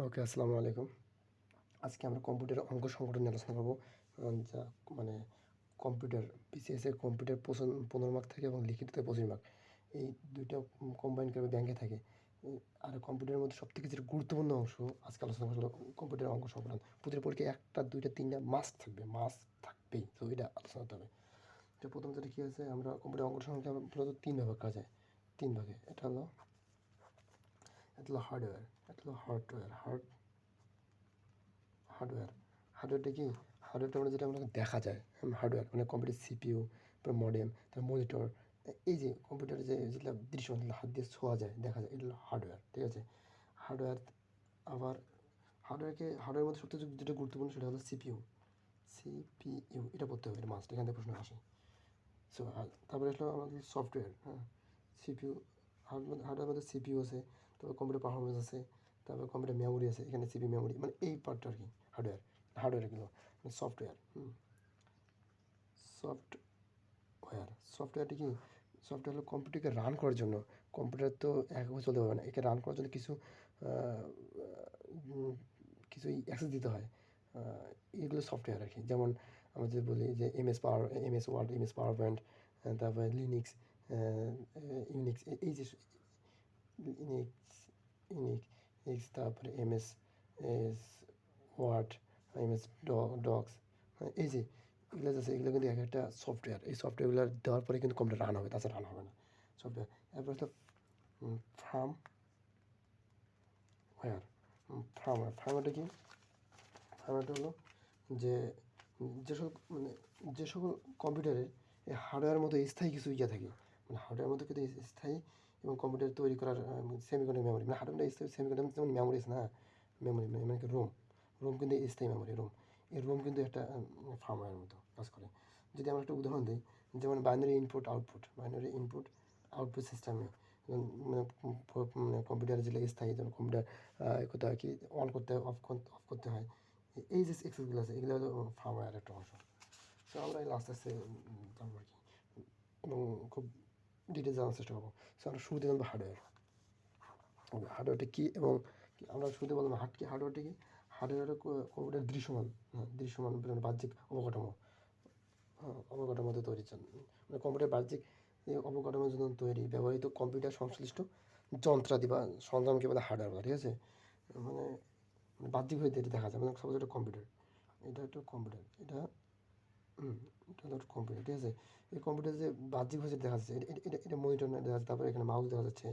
ওকে, আসসালামু আলাইকুম। আজকে আমরা কম্পিউটারের অঙ্ক সংগঠন নিয়ে আলোচনা করব। যা মানে কম্পিউটার বিসিএস এর কম্পিউটার 15 মার্ক থাকে এবং লিখিততে 25 মার্ক। এই 2টা কম্বাইন করে ব্যাংকে থাকে। আর কম্পিউটারের মধ্যে সবথেকে যেটা গুরুত্বপূর্ণ অংশ আজকে আলোচনা করব কম্পিউটারের অঙ্ক সংগঠন। প্রতিটা পরীক্ষায় 1টা 2টা 3টা মাস্ট থাকবেই। তো এটা আলোচনা করতে হবে। তো প্রথম যেটা কী আছে, আমরা কম্পিউটার অঙ্ক সংগঠন মূলত 3 ভাগে করা যায়। 3 ভাগে। এটা হলো হার্ডওয়্যার, এটা হলো হার্ডওয়্যার। হার্ডওয়্যারটা কি? হার্ডওয়্যারটা মানে যেটা আমাকে দেখা যায়, হার্ডওয়্যার মানে কম্পিউটার সিপিইউ, তারপর মডেম, তারপর মনিটর। এই যে কম্পিউটারে যেগুলো দৃশ্যমান হাত দিয়ে ছোঁয়া যায়, দেখা যায়, এগুলো হার্ডওয়্যার। ঠিক আছে? হার্ডওয়্যার। আবার হার্ডওয়্যারের মধ্যে সবথেকে যেটা গুরুত্বপূর্ণ সেটা হলো সিপিইউ। এটা পড়তে হবে, এটা মাস্ট, এখান থেকে প্রশ্ন আসে। সো তারপরে আসলো আমাদের সফটওয়্যার। হ্যাঁ, সিপিইউ। হার্ডওয়্যারের মধ্যে সিপিইউ আছে, তারপর কম্পিউটার পারফরমেন্স আছে, তারপর কম্পিউটার মেমোরি আছে, এখানে সিপি মেমোরি, মানে এই পার্টটা আর কি হার্ডওয়্যারগুলো। মানে সফটওয়্যার। সফটওয়্যারটা কি? সফটওয়্যার হলো কম্পিউটারকে রান করার জন্য। কম্পিউটার তো একভাবে চলতে পারবে না, একে রান করার জন্য কিছু কিছু অ্যাক্সেস দিতে হয়। এগুলো সফটওয়্যার আর কি। যেমন আমরা যদি বলি যে MS Word, MS PowerPoint, তারপরে লিনিক্স, ইউনিক্স, এই যে ইউনিক্স ইউনিক্স তারপরে এমএস ওয়ার্ড, এমএস ডক্স, এই যে এগুলো আছে, এগুলো কিন্তু এক একটা সফটওয়্যার। এই সফটওয়্যারগুলো দেওয়ার পরে কিন্তু কম্পিউটার রান হবে, তাছাড়া রান হবে না সফটওয়্যার। এরপর হচ্ছে ফার্মওয়্যার। ফার্মওয়্যারটা কি? ফার্মওয়্যারটা হলো যে যে সকল কম্পিউটারে এই হার্ডওয়্যারের মতো স্থায়ী কিছু ইয়ে থাকে, মানে হার্ডওয়্যারের মতো কিন্তু স্থায়ী এবং কম্পিউটার তৈরি করার সেমিকন্ডাক্টর মেমোরি, মানে হার্ডওয়্যার স্থায়ী সেমিকন্ডাক্টর যেমন মেমোরি আছে না, মেমোরি মানে কি রোম কিন্তু স্থায়ী মেমোরি। এই রোম কিন্তু একটা ফার্মওয়্যারের মতো কাজ করে। যদি আমরা একটা উদাহরণ দিই, যেমন বাইনারি ইনপুট সিস্টেমে, মানে কম্পিউটারে যেগুলো স্থায়ী, যেমন কম্পিউটার কোথাও কি অন করতে হয়, অফ করতে হয়, এই যে এক্সেসগুলো আছে, এগুলো হলো ফার্মওয়্যার একটা অংশ। তো আমরা আস্তে আস্তে জানবো আর কি, এবং খুব ডিটেলস জানার চেষ্টা করবো। সো আমরা শুরুতে জানবো হার্ডওয়্যারটা কী, এবং আমরা শুরুতে বললাম হার্ডওয়্যারটা কি? হার্ডওয়্যারটা কম্পিউটার দৃশ্যমান বাহ্যিক অবকাঠামোতে তৈরি, মানে কম্পিউটার বাহ্যিক এই অবকাঠামোর জন্য তৈরি ব্যবহৃত কম্পিউটার সংশ্লিষ্ট যন্ত্রাদি বা সরঞ্জামকে বলে হার্ডওয়্যার বলে। ঠিক আছে? মানে বাহ্যিক হয়ে যেটা দেখা যায়, মানে সাপোজ একটা কম্পিউটার, এটা একটা কম্পিউটার, এটা এটা হলো কম্পিউটার। ঠিক আছে? এই কম্পিউটার যে বাহ্যিকভাবে যেটা দেখা যাচ্ছে, এটা মনিটর দেখা যাচ্ছে, তারপরে এখানে মাউস দেখা যাচ্ছে।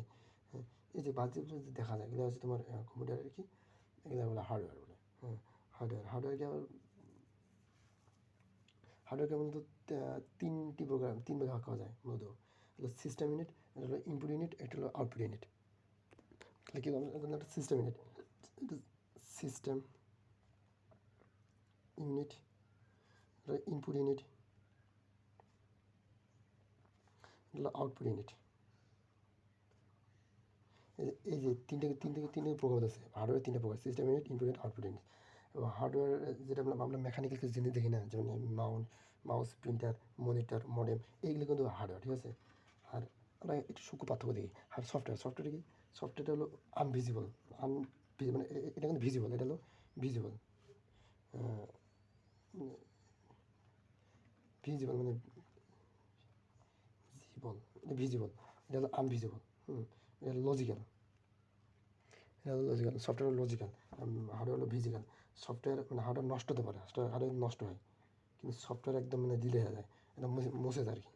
হ্যাঁ, এই যে বাহ্যিকভাবে যে দেখা যায়, এগুলো হচ্ছে তোমার কম্পিউটারের কি, এগুলো বলে হার্ডওয়্যার বলে। হ্যাঁ, হার্ডওয়্যারকে আবার মূলত 3 ভাগে ভাগ করা যায় মূলত। হলো সিস্টেম ইউনিট, এটা হলো ইনপুট ইউনিট, এটা হলো আউটপুট ইউনিট। তাহলে কি একটা সিস্টেম ইউনিট, এটা সিস্টেম ইউনিট, এটা ইনপুট ইউনিট, এটা আউটপুট ইউনিট। এই যে তিনটে প্রকার আছে হার্ডওয়্যার, 3টা প্রকার: system unit, input unit, output unit. এবং হার্ডওয়্যার যেটা আমরা মেকানিক্যাল কিছু জিনিস দেখি না, যেমন মাউস, প্রিন্টার, মনিটর, মডেম, এইগুলো কিন্তু হার্ডওয়্যার। ঠিক আছে? আর আমরা একটু সূক্ষ্ম পার্থক্য দেখি। আর সফটওয়্যার কি? সফটওয়্যারটা হলো আনভিজিবল, মানে এটা কিন্তু ভিজিবল, এটা হলো ভিজিবল। ভিজিবল মানে ভিজিবল, এটা হলো আনভিজিবল। এটা হলো লজিক্যাল। সফটওয়্যার হলো লজিক্যাল, হার্ডওয়্যার হলো ফিজিক্যাল। সফটওয়্যার মানে হার্ডওয়্যার নষ্ট হতে পারে, হার্ডওয়্যার নষ্ট হয়, কিন্তু সফটওয়্যার একদম মানে দিলে হয়ে যায়, এটা মুছে যায় আর কি।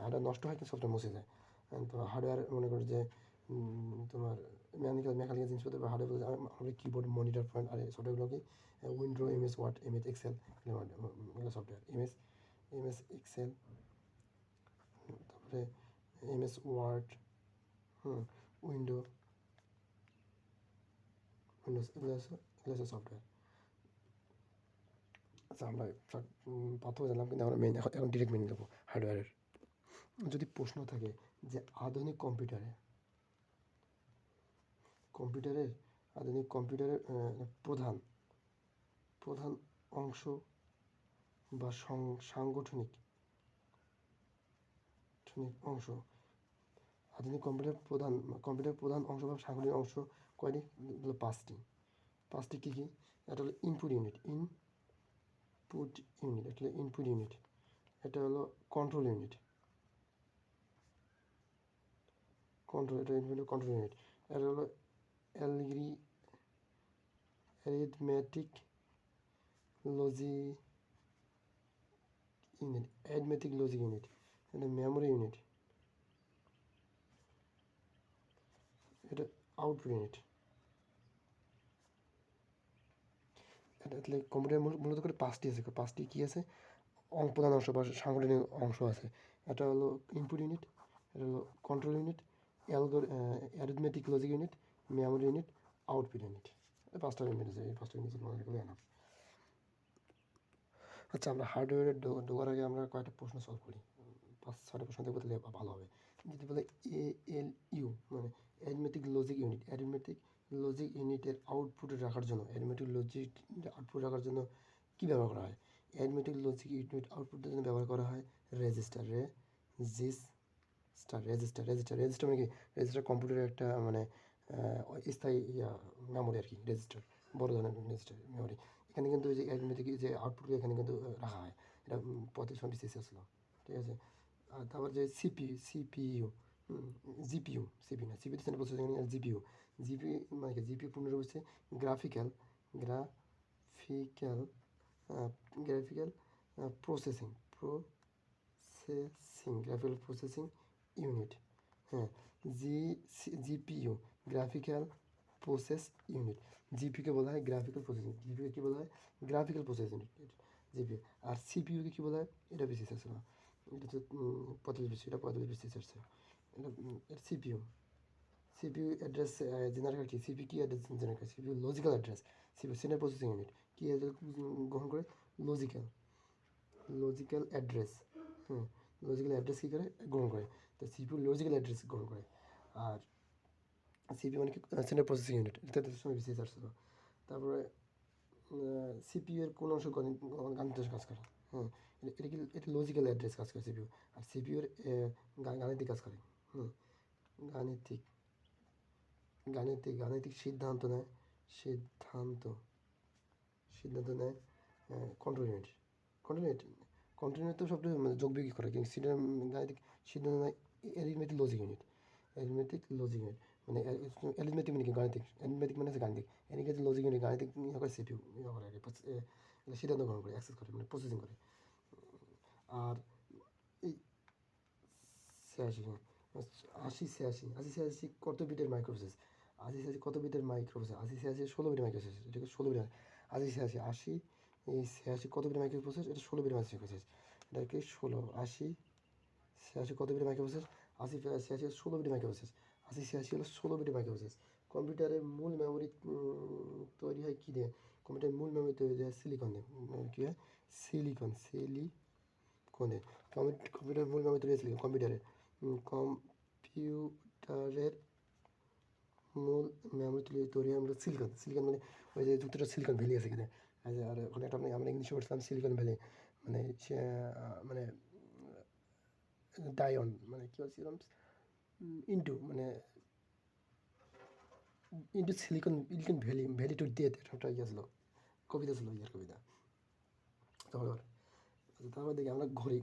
হার্ডওয়্যার নষ্ট হয় কিন্তু সফটওয়্যার মুছে যায়। তো হার্ডওয়্যার মনে করি যে তোমার মেকানিক্যাল জিনিসপত্র বা হার্ডওয়্যার আমরা কিবোর্ড, মনিটর, পয়েন্ট, আর সফটওয়্যারগুলো কি window, MS Word, MS Excel, এগুলো সফটওয়্যার। এমএস এক্সেল, তারপরে এমএস ওয়ার্ড, উইন্ডো, এগুলো হচ্ছে সফটওয়্যার। আচ্ছা, আমরা পার্থক্য জানলাম, কিন্তু আমরা এখন ডিরেক্ট মেনে নেবো হার্ডওয়্যারের। যদি প্রশ্ন থাকে যে আধুনিক কম্পিউটারের প্রধান অংশ বা সাংগঠনিক অংশ, আধুনিক কম্পিউটার প্রধান অংশ বা সাংগঠনিক অংশ কয়টি? 5টি। পাঁচটি কী কী? এটা হলো ইনপুট ইউনিট, এটা হলো ইনপুট ইউনিট, এটা হলো কন্ট্রোল ইউনিট, এটা কন্ট্রোল ইউনিট, এটা হলো অ্যারিথমেটিক লজিক ইউনিট, এটা মেমোরি ইউনিট, এটা আউটপুট ইউনিট। এটা তাহলে কম্পিউটার মূলত করে পাঁচটি আছে, পাঁচটি কী আছে? প্রধান অংশ বা সাংগঠনিক অংশ আছে। এটা হলো ইনপুট ইউনিট, এটা হলো control unit, arithmetic logic unit, memory unit, output unit. এই পাঁচটা ইউনিট আছে, এই পাঁচটা ইউনিট মনে রাখলে না। আচ্ছা, আমরা হার্ডওয়্যারের ঢোকার আগে আমরা কয়েকটা প্রশ্ন সলভ করি, 5-6টা প্রশ্ন দেখবো, তাহলে ভালো হবে। যদি বলে ALU মানে অ্যারিথমেটিক লজিক ইউনিটের আউটপুট রাখার জন্য কী ব্যবহার করা হয়? অ্যারিথমেটিক লজিক ইউনিট আউটপুটের জন্য ব্যবহার করা হয় রেজিস্টার মানে কি? রেজিস্টার কম্পিউটারের একটা মানে স্থায়ী মেমোরি আর কি, রেজিস্টার, বড় ধরনের রেজিস্টার মেমোরি। এখানে কিন্তু যে অ্যারিথমেটিক যে আউটপুটগুলো এখানে কিন্তু রাখা হয়, এটা 35 ছিল, ঠিক আছে। আর তারপর যে সিপিইউ, সিপি না, সিপি সেন্ট্রাল প্রসেসিং ইউনিট, আর জিপিইউ মানে কি? জিপিইউ পূর্ণরূপ হচ্ছে graphical graphical graphical processing unit. হ্যাঁ, জিপিইউ গ্রাফিক্যাল প্রসেস ইউনিট, জিপিকে বলা হয় গ্রাফিক্যাল প্রসেসিং, জিপিকে কী বলা হয়? Graphical process unit, GPU. আর সিপিইউকে কী বলা হয়? এটা বেশি আছে না, এটা হচ্ছে 45 আসছে, এটা সিপিইউ অ্যাড্রেস জেনারেট কি? সিপি কি অ্যাড্রেস জেনারেট করে? CPU logical address, CPU central processing unit কি গ্রহণ করে? লজিক্যাল অ্যাড্রেস, লজিক্যাল অ্যাড্রেস কী করে? গ্রহণ করে। তো সিপিইউ লজিক্যাল অ্যাড্রেস গ্রহণ করে। আর সিপিইউ মানে কি? সেন্ট্রাল প্রসেসিং ইউনিট, এটা সময় বেশি আসছিল। তারপরে সিপিইউ এর কোন অংশ গাণিতিক কাজ করে? এটা লজিক্যাল অ্যাড্রেস কাজ করে সিপিইউ। আর সিপিইউ এর গাণিতিক কাজ করে, গাণিতিক গাণিতিক সিদ্ধান্ত নেয় কন্ট্রোল ইউনিট। কন্ট্রোল ইউনিট তো সবটাই যোগ বিয়োগ করে, কিন্তু গাণিতিক সিদ্ধান্ত নেয় অ্যারিথমেটিক লজিক ইউনিট মানে অ্যারিথমেটিক মানে কি? গাণিতিক, অ্যারিথমেটিক মানে হচ্ছে গাণিতিক, এদিকে লজিক ইউনিট গাণিতিক করে সিপিইউ করে আর কি, সিদ্ধান্ত গ্রহণ করে, অ্যাক্সেস করে, মানে প্রসেসিং করে। আর এই 86, 86 কত বিটের মাইক্রোপ্রসেস? 86 কত বিটের মাইক্রোপ্রসেস? 16 বিটের মাইক্রোপ্রসেস, এটাকে 16 বিটের। 86 কত বিটের মাইক্রোপ্রসেস? এটা 16 বিটের মাইক্রোপ্রসেস, এটাকে 86 কত বিটের মাইক্রোপ্রসেস? 86 16 বিটের মাইক্রোপ্রসেস, 86 হলো 16 বিটের মাইক্রোপ্রসেস। কম্পিউটারের মূল মেমোরি তৈরি হয় কী দিয়ে? কম্পিউটারের মূল মেমোরি তৈরি হয় সিলিকন দিয়ে। কী হয়? সিলিকনে। কম্পিউটারের মূল মেমোরি তৈরি হয় কম্পিউটারের মূল মেমোরি তৈরি হয় আমরা সিলিকন মানে ওই যে যুক্তরাষ্ট্র সিলিকন ভ্যালি আছে এখানে। আর ওখানে একটা আমরা ইংলিশে পড়ছিলাম সিলিকন ভ্যালি, মানে সে মানে ডায়ন মানে কী বলছিলাম, into Silicon Valley to death, একটা ইয়ে ছিল, কবিতা ছিল, ইয়ার কবিতা। তারপর দেখি আমরা ঘড়ি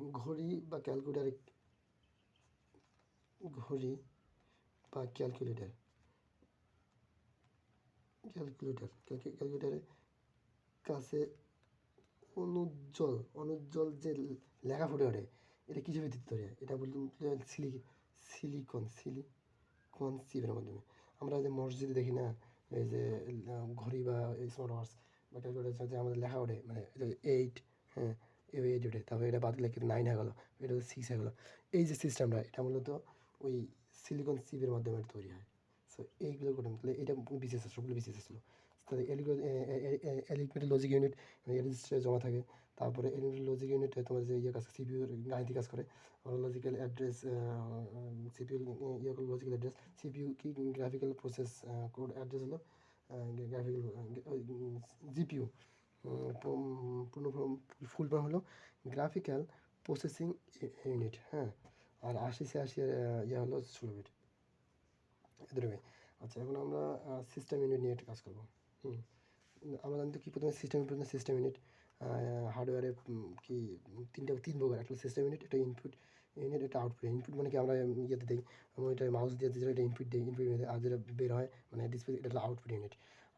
বা ক্যালকুলেটারের কাছে অনুজ্জ্বল যে লেখা ফুটে ওঠে, এটা কিছু ভিত্তিতে তৈরি হয়? এটা বলতে সিলিকন চিপের মাধ্যমে। আমরা যে মসজিদে দেখি না, এই যে ঘড়ি বা স্মার্ট ওয়াচ বা ক্যালকুলেটার যে আমাদের লেখা ওঠে, মানে 8, হ্যাঁ, 8 ওঠে, তারপরে এটা বাদ দিলে 9 হয়ে গেলো, এটা 6 হয়ে গেলো। এই যে সিস্টেমটা, এটা মূলত ওই সিলিকন চিপের মাধ্যমে তৈরি হয়। সো এইগুলো করে, তাহলে এটা বিশেষ, সবগুলো বিশেষ ছিল। তাহলে অ্যারিথমেটিক লজিক ইউনিট রেজিস্টারে জমা থাকে। তারপরে অ্যারিথমেটিক লজিক ইউনিট তোমার যে কাজ, সিপিইউ গাণিতিক কাজ করে। Logical address, CPU logical address, CPU কি? গ্রাফিক্যাল প্রসেস কোড অ্যাড্রেস হলো গ্রাফিক্যাল, জিপিইউ পূর্ণ ফুল ফর্ম হলো গ্রাফিক্যাল প্রসেসিং ইউনিট, হ্যাঁ। আর 80 ইয়ে হলো 16 বিট, এ দুটোই। আচ্ছা, এখন আমরা সিস্টেম ইউনিট নিয়ে একটা কাজ করবো। আমরা জানি তো কি প্রথমে সিস্টেম ইউনিট, হার্ডওয়্যারে কি তিন প্রকার, একটা সিস্টেম ইউনিট, একটা ইনপুট ইউনিট, একটা আউটপুট। ইনপুট মানে কি আমরা ইয়েতে দিই, এটা মাউস দিয়ে যেটা এটা ইনপুট দিই, আর যেটা বের হয় মানে ডিসপ্লে, এটা হলো আউটপুট ইউনিট।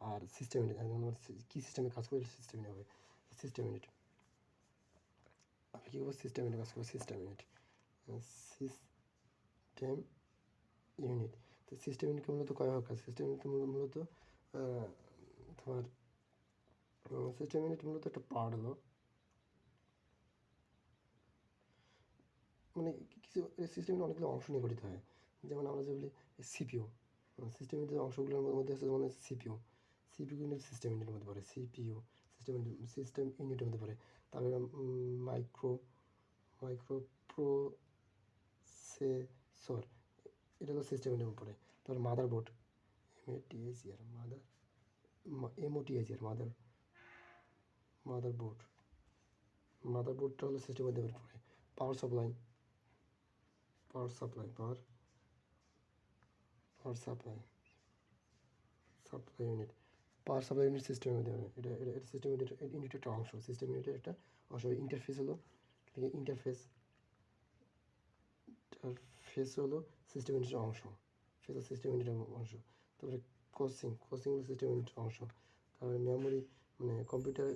আর সিস্টেম ইউনিট কী সিস্টেমে কাজ করবে সিস্টেম ইউনিট হবে। সিস্টেম ইউনিট আমরা কী করবো, সিস্টেম ইউনিট কাজ করবো, সিস্টেম ইউনিট সিস্টেম ইউনিট। তো সিস্টেম ইউনিটকে মূলত কয় ভাগ কাজ, সিস্টেম ইউনিট মূলত তোমার সিস্টেম ইউনিট মূলত একটা পার্ট হলো, মানে কিছু সিস্টেম অনেকগুলো অংশ নিয়ে গঠিত হয়। যেমন আমরা যে বলি সিপিইউ, সিস্টেম ইউনিটের অংশগুলোর মধ্যে আছে যেমন সিপিইউ, সিপিইউ কিন্তু সিস্টেম ইউনিটের মধ্যে পড়ে, সিপিইউ সিস্টেম ইউনিটের মধ্যে পড়ে। তারপরে মাইক্রো মাইক্রো প্রসেসর, এটা হলো সিস্টেম ইউনিটের পড়ে। তারপর মাদারবোর্ড, এমএটিএসিআর এমওটিএসিআর মাদারবোর্ডটা হলো সিস্টেমের মধ্যে পড়ে। Power supply supply unit, power supply unit সিস্টেমের মধ্যে পড়ে। এটা সিস্টেম ইউনিটের একটা অংশ, সিস্টেম ইউনিটের একটা অংশ। ইন্টারফেস হলো ইন্টারফেস হলো সিস্টেম ইউনিটের অংশ, সিস্টেম ইউনিটের অংশ। তারপরে কোচিং হলো সিস্টেম ইউনিটের অংশ। তারপরে মেমোরি মানে কম্পিউটার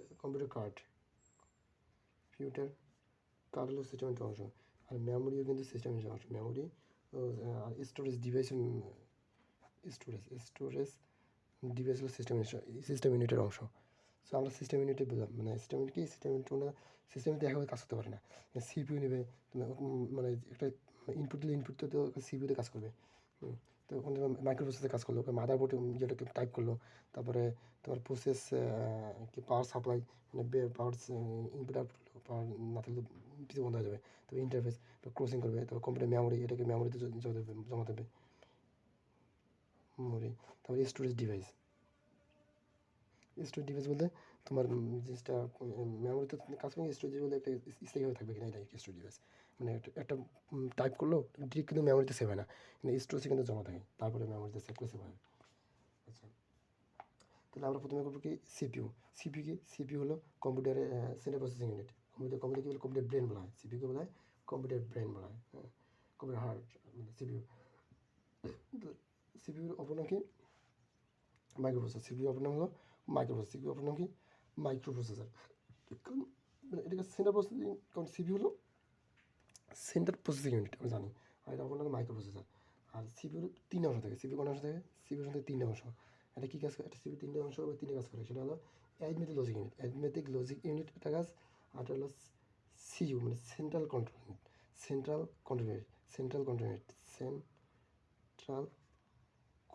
কার্ড হলো সিস্টেম ইউনিটের অংশ। আর মেমোরিও কিন্তু সিস্টেম ইউনিটের অংশ। মেমোরি আর স্টোরেজ ডিভাইস হলো সিস্টেম ইউনিটের অংশ। সো আমরা সিস্টেম ইউনিটে বললাম, মানে সিস্টেম ইউনিট কি, সিস্টেম ইউনিট একভাবে কাজ করতে পারে না। সিপিইউ নেবে, মানে একটা ইনপুট দিলে ইনপুট তো সিপিইউতে কাজ করবে। তো ওখানে মাইক্রো প্রসেসরে কাজ করলো, মাদারবোর্ডে যেটাকে টাইপ করলো, তারপরে তোমার প্রসেস কি পাওয়ার সাপ্লাই মানে পাওয়ার ইনপুট আউটপুট, পাওয়ার না থাকলে কিছু বন্ধ হয়ে যাবে। তবে ইন্টারফেস ক্রসিং করবে, তারপর কম্পিউটার মেমোরি, এটাকে মেমোরিতে জমা দেবে মেমোরি। তারপরে স্টোরেজ ডিভাইস বলতে তোমার জিনিসটা মেমোরিতে কাজ করে, স্টোরেজ বলতে একটা স্থায়ীভাবে থাকবে কিনা, এটাই স্টোরেজ ডিভাইস। মানে একটা টাইপ করলো ডিরেক্ট কিন্তু মেমোরিতে সেভ হয় না, কিন্তু স্টোরেজে কিন্তু জমা থাকে, তারপরে মেমোরিতে সেভ হয়। আচ্ছা, তাহলে আমরা প্রথমে করবো কি সিপিইউ হলো কম্পিউটারের সেন্ট্রাল প্রসেসিং ইউনিট। কম্পিউটার কি বলে, কম্পিউটার ব্রেন বলা হয়, সিপিইউকে বলা হয় কম্পিউটার ব্রেন বলা হয়, কম্পিউটার হার্ট মানে সিপিইউ। সিপিইউর অপর নাম কি, মাইক্রোপ্রসেসর। সিপিইউ অপর নাম হলো মাইক্রোপ্রসেসর। সিপিইউ অপর নাম কি, মাইক্রোপ্রসেসর। কারণ মানে এটাকে সেন্ট্রাল প্রসেসিং, কারণ সিপিইউ হলো সেন্ট্রাল প্রসেসিং ইউনিট আমরা জানি, আর এটা অপর নাম মাইক্রোপ্রসেসর। আর সিপিইউর তিনটা অংশ থাকে, সিপিইউ কোন অংশ থাকে, সিপিইউর মধ্যে তিনটা অংশ। এটা কী কাজ করে, একটা সিপিইউ তিনটা অংশ বা তিনটে কাজ করে, সেটা হলো অ্যারিথমেটিক লজিক ইউনিট একটা কাজ, আর একটা হলো সিইউ মানে central control unit. Central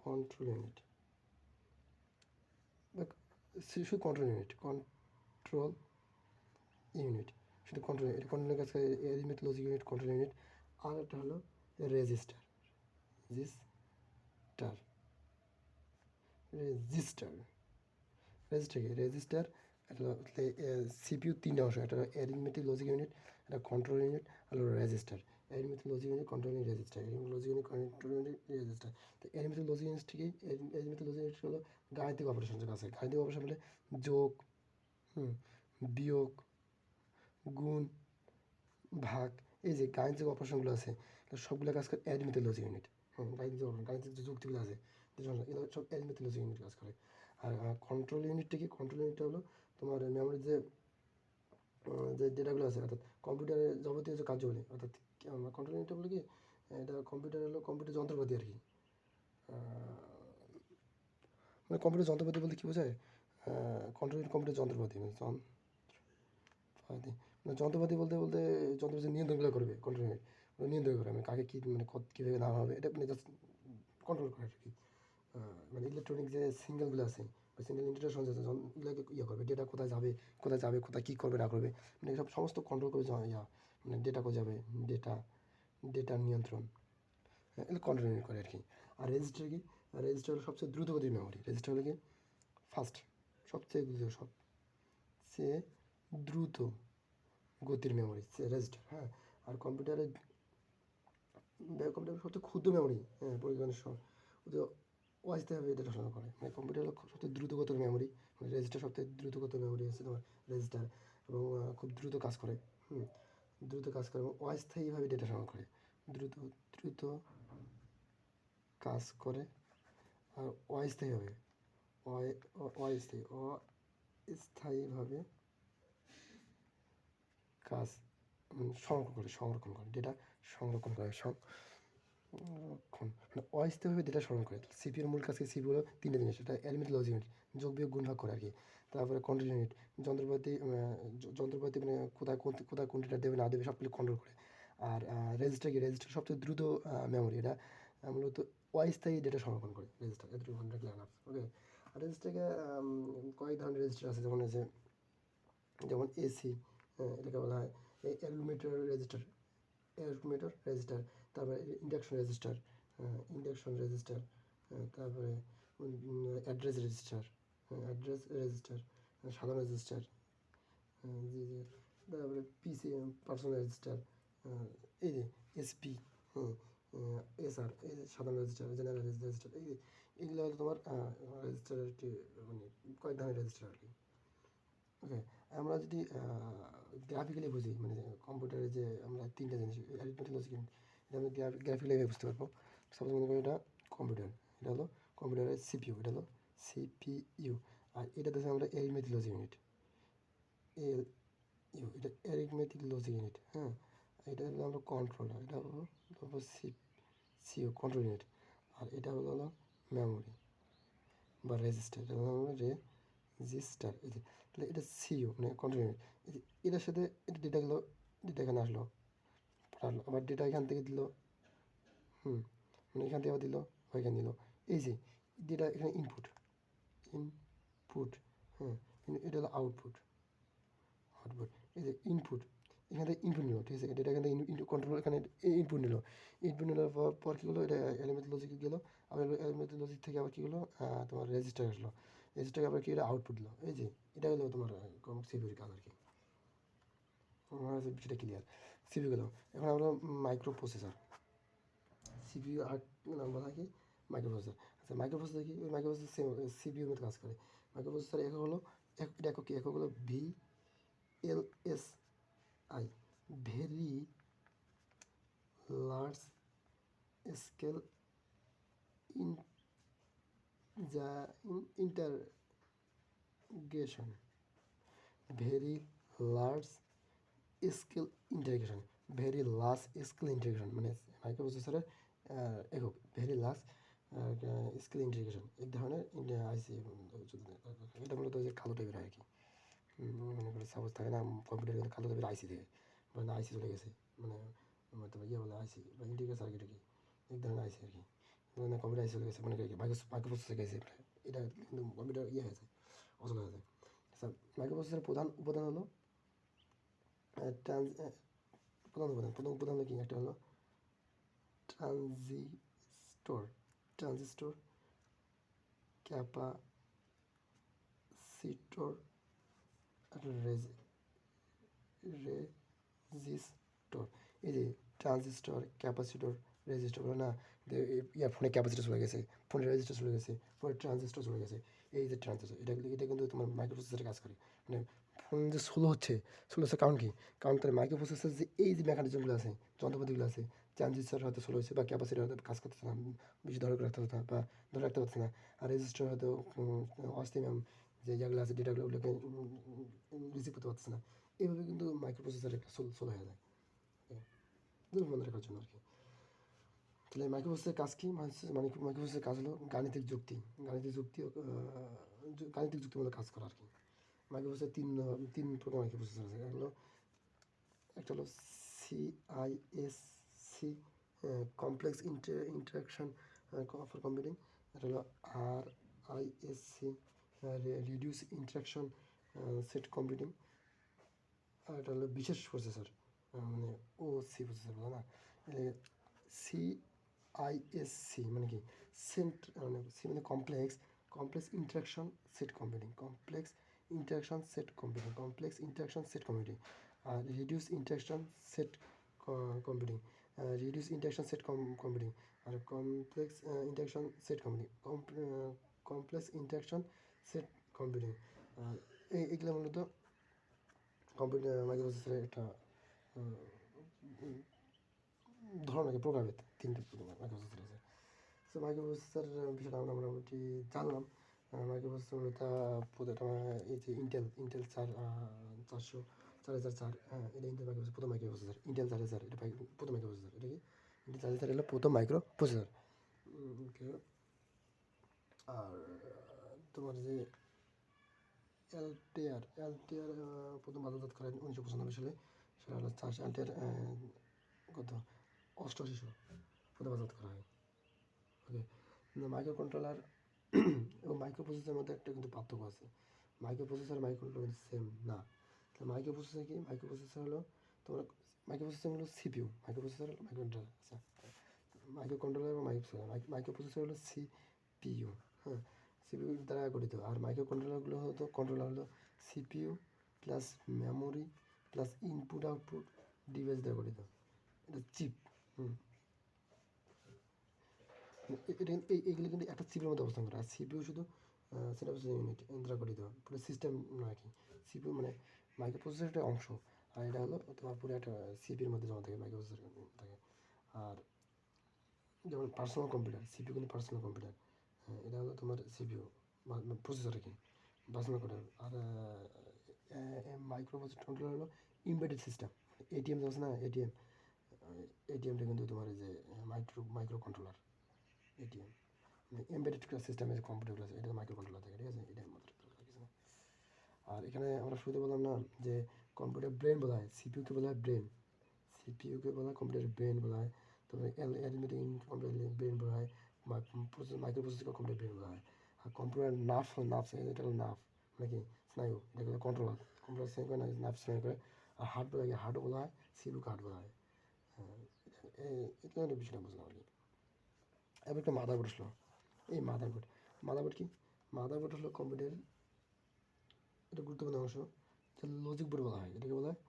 control unit বা শিশু কন্ট্রোল ইউনিট শুধু কন্ট্রোল, এটা কন্ট্রোলের কাজ করে arithmetic logic unit, control unit. আর একটা হলো register register register register CPU তিনটা অংশ, একটা অ্যারিথমেটিক লজিক ইউনিট, একটা কন্ট্রোল ইউনিট, আর register. Arithmetic logic unit, control unit, register. Arithmetic logic unit, control unit, register. তো অ্যারিথমেটিক লজিক ইউনিট থেকে অ্যারিথমেটিক লজিক ইউনিট হলো গাণিতিক অপারেশন যেটা আছে। গাণিতিক অপারেশন বলে যোগ, বিয়োগ, গুণ, ভাগ, এই যে গাণিতিক অপারেশনগুলো আছে সবগুলো কাজ করে অ্যারিথমেটিক লজিক ইউনিট। গাণিতিক যে যুক্তিগুলো আছে এগুলো সব অ্যারিথমেটিক লজিক ইউনিট কাজ করে। আর কন্ট্রোল ইউনিটটা কি, কন্ট্রোল ইউনিটটা হলো তোমার মেমোরির যে ডেটাগুলো আছে, অর্থাৎ কম্পিউটারের যাবতীয় যে কার্যগুলি, অর্থাৎ কন্ট্রোল ইউনিটটা বলে কি, এটা কম্পিউটার যন্ত্রপাতি আর কি। মানে কম্পিউটার যন্ত্রপাতি বলতে কী বোঝায়, কম্পিউটার যন্ত্রপাতি যন্ত্রপাতি বলতে যন্ত্রপাতি নিয়ন্ত্রণগুলো করবে কন্ট্রোল ইউনিট, নিয়ন্ত্রণ করে মানে কাকে কী মানে কীভাবে না হবে, এটা মানে জাস্ট কন্ট্রোল করে আর কি। মানে ইলেকট্রনিক যে সিগন্যালগুলো আছে বা সিগন্যাল ইন্টারনেশন আছে এগুলোকে করবে, ডেটা কোথায় যাবে কোথায় কী করবে না করবে, মানে এসব সমস্ত কন্ট্রোল করবে মানে ডেটা কোথায় যাবে, ডেটার নিয়ন্ত্রণ, এগুলো কন্ট্রোল ইউনিট করে আর কি। আর রেজিস্টার কি, রেজিস্টার হলো সবচেয়ে দ্রুত গতির মেমোরি। রেজিস্টার হলো কি সবচেয়ে দ্রুত গতির মেমোরি রেজিস্টার। হ্যাঁ, আর কম্পিউটারের সবচেয়ে ক্ষুদ্র মেমোরি, পরিমাণের ওয়াইজতে হবে এটা শোনা করে, মানে কম্পিউটার হলো সবচেয়ে দ্রুত গতির মেমোরি, মানে রেজিস্টার সবথেকে দ্রুতগত মেমোরি হচ্ছে তোমার রেজিস্টার, এবং খুব দ্রুত কাজ করে, দ্রুত কাজ করে এবং অস্থায়ীভাবে ডেটা সংগ্রহ করে, দ্রুত দ্রুত কাজ করে আর অস্থায়ীভাবে অস্থায়ীভাবে কাজ সংরক্ষণ করে ডেটা সংরক্ষণ করে মানে অস্থায়ীভাবে ডেটা সংরক্ষণ করে। সিপিউর মূল কাজকে সিপিউ হলো 3টে জিনিস, এটা এলিমেন্ট লজিক ইউনিট, যোগ বিয়োগ গুণ ভাগ করে আর কি। তারপরে কন্ট্রোল ইউনিট, যন্ত্রপাতি মানে কোথায় কোন ডেটা দেবে না দেবে সবগুলো কন্ট্রোল করে। আর রেজিস্টার সবচেয়ে দ্রুত মেমোরি, এটা মূলত অস্থায়ী ডেটা সংরক্ষণ করে রেজিস্টার। এতটুকু মনে রাখলে এনাফ, ওকে। আর রেজিস্টারকে কয়েক ধরনের রেজিস্টার আছে, যেমন এসি, এটাকে বলা হয় অ্যাকুমুলেটর রেজিস্টার, তারপরে ইন্ডাকশন রেজিস্টার, তারপরে অ্যাড্রেস রেজিস্টার, সাধারণ রেজিস্টার, তারপরে পিসি পার্সোনাল রেজিস্টার, এই যে এসপি, এসআর, এই যে সাধারণ রেজিস্টার, জেনারেল রেজিস্টার, এইগুলো হলো তোমার রেজিস্টারের একটি মানে কয়েক ধরনের রেজিস্টার আর কি, ওকে। আমরা যদি গ্রাফিক্যালি বুঝি, মানে কম্পিউটারে যে আমরা 3টে জিনিস অ্যারিথমেটিক লজিক, এটা আমরা গ্রাফিক্যালি বুঝতে পারবো। সাপোজ মনে করি এটা কম্পিউটার, এটা হলো কম্পিউটারের সিপিইউ, এটা হলো সিপিইউ, আর এটা দেখে আমরা অ্যারিথমেটিক লজিক ইউনিট, এটা অ্যারিথমেটিক লজিক ইউনিট, হ্যাঁ। এটা হলো আমরা কন্ট্রোলার, এটা হলো সিইউ কন্ট্রোল ইউনিট, আর এটা হলো মেমোরি বা রেজিস্টার, এটা হলো রেজিস্টার। এই যে তাহলে এটা সিইউ মানে কন্ট্রোল ইউনিট, এই যে এটার সাথে এটা ডেটা এখানে আসলো, পাঠালো, আবার ডেটা এখান থেকে দিল, মানে এখান থেকে আবার দিল, ওইখানে দিল। এই যে ডেটা এখানে ইনপুট, হ্যাঁ, এটা হলো আউটপুট। এই যে ইনপুট, এখান থেকে ইনপুট নিল, ঠিক আছে, ডেটা এখান থেকে কন্ট্রোল এখানে ইনপুট নেওয়ার পর কী হলো, এটা এলিমেন্ট লজিকে গেলো, আবার এলিমেন্ট লজিক থেকে আবার কী হলো, তোমার রেজিস্টার আসলো, রেজিস্টারকে আবার কী হলো আউটপুট দিলো। এই যে এটা হলো তোমার সিপিউর কাজ আর কি, আমার কাছে বিষয়টা ক্লিয়ার। সিপিইউ গেলো, এখন আমরা মাইক্রো প্রসেসর, সিপিইউ আর নাম্বার থাকে মাইক্রো প্রসেসর। আচ্ছা, মাইক্রো প্রসেসর কি, ওই মাইক্রো প্রসেসর সিপিইউর মতো কাজ করে। মাইক্রো প্রসেসর একক হলো একক হলো VLSI, very large scale integration, very large scale integration, মানে মাইক্রো প্রসেসরের একক ভেরি লার্জ স্কেল ইন্টিগ্রেশন, এক ধরনের আইসি। এটা মূলত যে কালো টাইপের হয় আর কি, মনে করে সাপোজ থাকে না কম্পিউটার কিন্তু কালো টাইপের আইসি থাকে, মানে আইসি চলে গেছে, মানে তোমার বলে আইসি বা ইন্টিগ্রেটেড সার্কিট কি এক ধরনের আইসি আর কি, মানে কম্পিউটার আইসি চলে গেছে, মনে করি মাইক্রো প্রসেসর গেছে, এটা কিন্তু কম্পিউটার হয়ে যায়, অচল হয়ে যায়। মাইক্রো প্রসেসরের প্রধান উপাদান হলো প্রথম উপাদান হলো কি, একটা হলো ট্রানজিস্টর, ক্যাপাসিটর, রেজিস্টর। এই যে ট্রানজিস্টর, ক্যাপাসিটর, রেজিস্টর বলে না, ফোনে ক্যাপাসিটর চলে গেছে, ফোনে রেজিস্টার চলে গেছে, ফোনে ট্রানজিস্টর চলে গেছে। এই যে ট্রানজিস্টর, এটা কিন্তু তোমার মাইক্রোপ্রসেসরে কাজ করে, মানে ফোন যে স্লো হচ্ছে কারণ কি, কারণ তার মাইক্রোপ্রসেসর যে এই যে মেকানিজমগুলো আছে, যন্ত্রপাতিগুলো আছে, ট্রানজিস্টর হয়তো স্লো হচ্ছে বা ক্যাপাসিটর হয়তো কাজ করতেছে না, বেশি ধরে রাখতে হতো না বা ধরে রাখতে পারছে না, আর রেজিস্টার হয়তো অস্থির যে জায়গাগুলো আছে ডেটাগুলো ওগুলোকে রিসিভ করতে পারতেছে না। এইভাবে কিন্তু মাইক্রোপ্রসেসর একটা স্লো হয়ে যায়, মনে রাখার জন্য আর কি। তাহলে মাইক্রোপ্রসেসরের কাজ কি, মাইক্রোপ্রসেসরের কাজ হলো গাণিতিক যুক্তিমূলক কাজ করা আর কি। মাইক্রোপ্রসেসর তিন প্রকার মাইক্রোপ্রসেসর আছে, একটা হলো CISC, complex interaction for computing, এটা হলো RISC, reduce interaction set computing, আর এটা হলো বিশেষ প্রসেসর, মানে ওসি প্রসেসর বলে না। সিআইএসসি মানে কি, সি মানে কমপ্লেক্স ইন্টারাকশন সেট কম্পিউটিং, আর রিডিউস ইন্টারাকশন সেট কম্পিউটিং, আর কমপ্লেক্স ইন্টারাকশন সেট কম্পিউটিং। আর এইগুলো মূলত কম্পিউটার মাইক্রোপ্রসেসরের একটা ধরন আর কি, প্রকারভেদ। তিনটে মাইক্রোপ্রসেসর আছে। সো মাইক্রোপ্রসেসর বিষয়টা আমরা মোটামুটি জানলাম। মাইক্রোপ্রসেসর মূলত প্রতিটা এই যে ইন্টেল 4004, এটা ইন্টেল মাইক্রোপ্রসেসর, প্রথম মাইক্রোপ্রসেসর। ইন্টেল 4000 এটা প্রথম মাইক্রোপ্রসেসর। এটা কি ইন্টেল 4000 হলো প্রথম মাইক্রোপ্রসেসর। ওকে। আর তোমার যে এলটিআর প্রথম বাজারজাত করেন 1995 সালে। সেটা হলো এলটিআর কত 8800 প্রথম বাজারজাত করা হয়। ওকে। মাইক্রো কন্ট্রোলার এবং মাইক্রোপ্রসেসরের মধ্যে একটা কিন্তু পার্থক্য আছে। মাইক্রোপ্রসেসর মাইক্রো কন্ট্রোলার কিন্তু সেম না। তাহলে মাইক্রোপ্রসেসর কি? মাইক্রোপ্রসেসর হলো তোমার মাইক্রোপ্রসেসর হলো সিপিইউ, মাইক্রোপ্রসেসর হলো মাইক্রো কন্ট্রোলার। আচ্ছা, মাইক্রো কন্ট্রোলার এবং মাইক্রোপ্রসেসর হলো সিপিইউ। হ্যাঁ, সিপিইউ দ্বারা গঠিত। আর মাইক্রো কন্ট্রোলারগুলো হলো CPU plus memory plus input output device দ্বারা গঠিত। এটা চিপ। এটা এইগুলো কিন্তু একটা চিপের মধ্যে অবস্থান করে। আর সিপিইউ শুধু সেটা হচ্ছে ইউনিট দ্বারা গঠিত, পুরো সিস্টেম না আর কি। সিপিইউ মানে মাইক্রোপ্রসেসরের একটা অংশ, আর এটা হলো তোমার পুরো একটা সিপির মধ্যে জমা থাকে, মাইক্রোপ্রসেসর থাকে। আর যেমন পার্সোনাল কম্পিউটার, সিপিইউ কিন্তু পার্সোনাল কম্পিউটার। এটা হলো তোমার সিপিইউ প্রসেসর আর কি, পার্সোনাল কম্পিউটার। আর মাইক্রোপ্রসেসর কন্ট্রোলার হলো ইমবেডেড সিস্টেম। এটিএম আছে না, এটিএমটা কিন্তু তোমার এই যে মাইক্রো কন্ট্রোলার। এটিএম এমবেডেড সিস্টেমের যে কম্পিউটারগুলো আছে, এটা মাইক্রো কন্ট্রোলার থাকে, ঠিক আছে? এটা মাত্র কিছু না। আর এখানে আমরা শুরুতে বললাম না যে কম্পিউটার ব্রেন বলা হয়, সিপিইউকে বলা হয় ব্রেন, সিপিইউকে বলা হয় কম্পিউটারের ব্রেন বলা হয়। তারপরে অ্যারিথমেটিক কম্পিউটার ব্রেন বলা হয়, মাইক্রো প্রসেসরকে কম্পিউটার ব্রেন বলা হয়। আর কম্পিউটার নার্ভ, এটা হলো নার্ভ মানে কি স্নায়ু, এটা হলো কন্ট্রোলার। কম্পিউটার স্নায়ু করে না, নার্ভ স্নায়ু করে। আর হার্ট বলা হয়, হার্টও বলা হয়, সিপিইউকে হার্ট বলা হয়। এটা বিষয়টা বুঝলাম আর কি। এবার একটা মাদারবোর্ড আসলো। এই মাদারবোর্ড কি? মাদারবোর্ড হলো কম্পিউটারের এটা গুরুত্বপূর্ণ অংশ, যা লজিক বোর্ড বলা হয়। এটাকে বলা হয়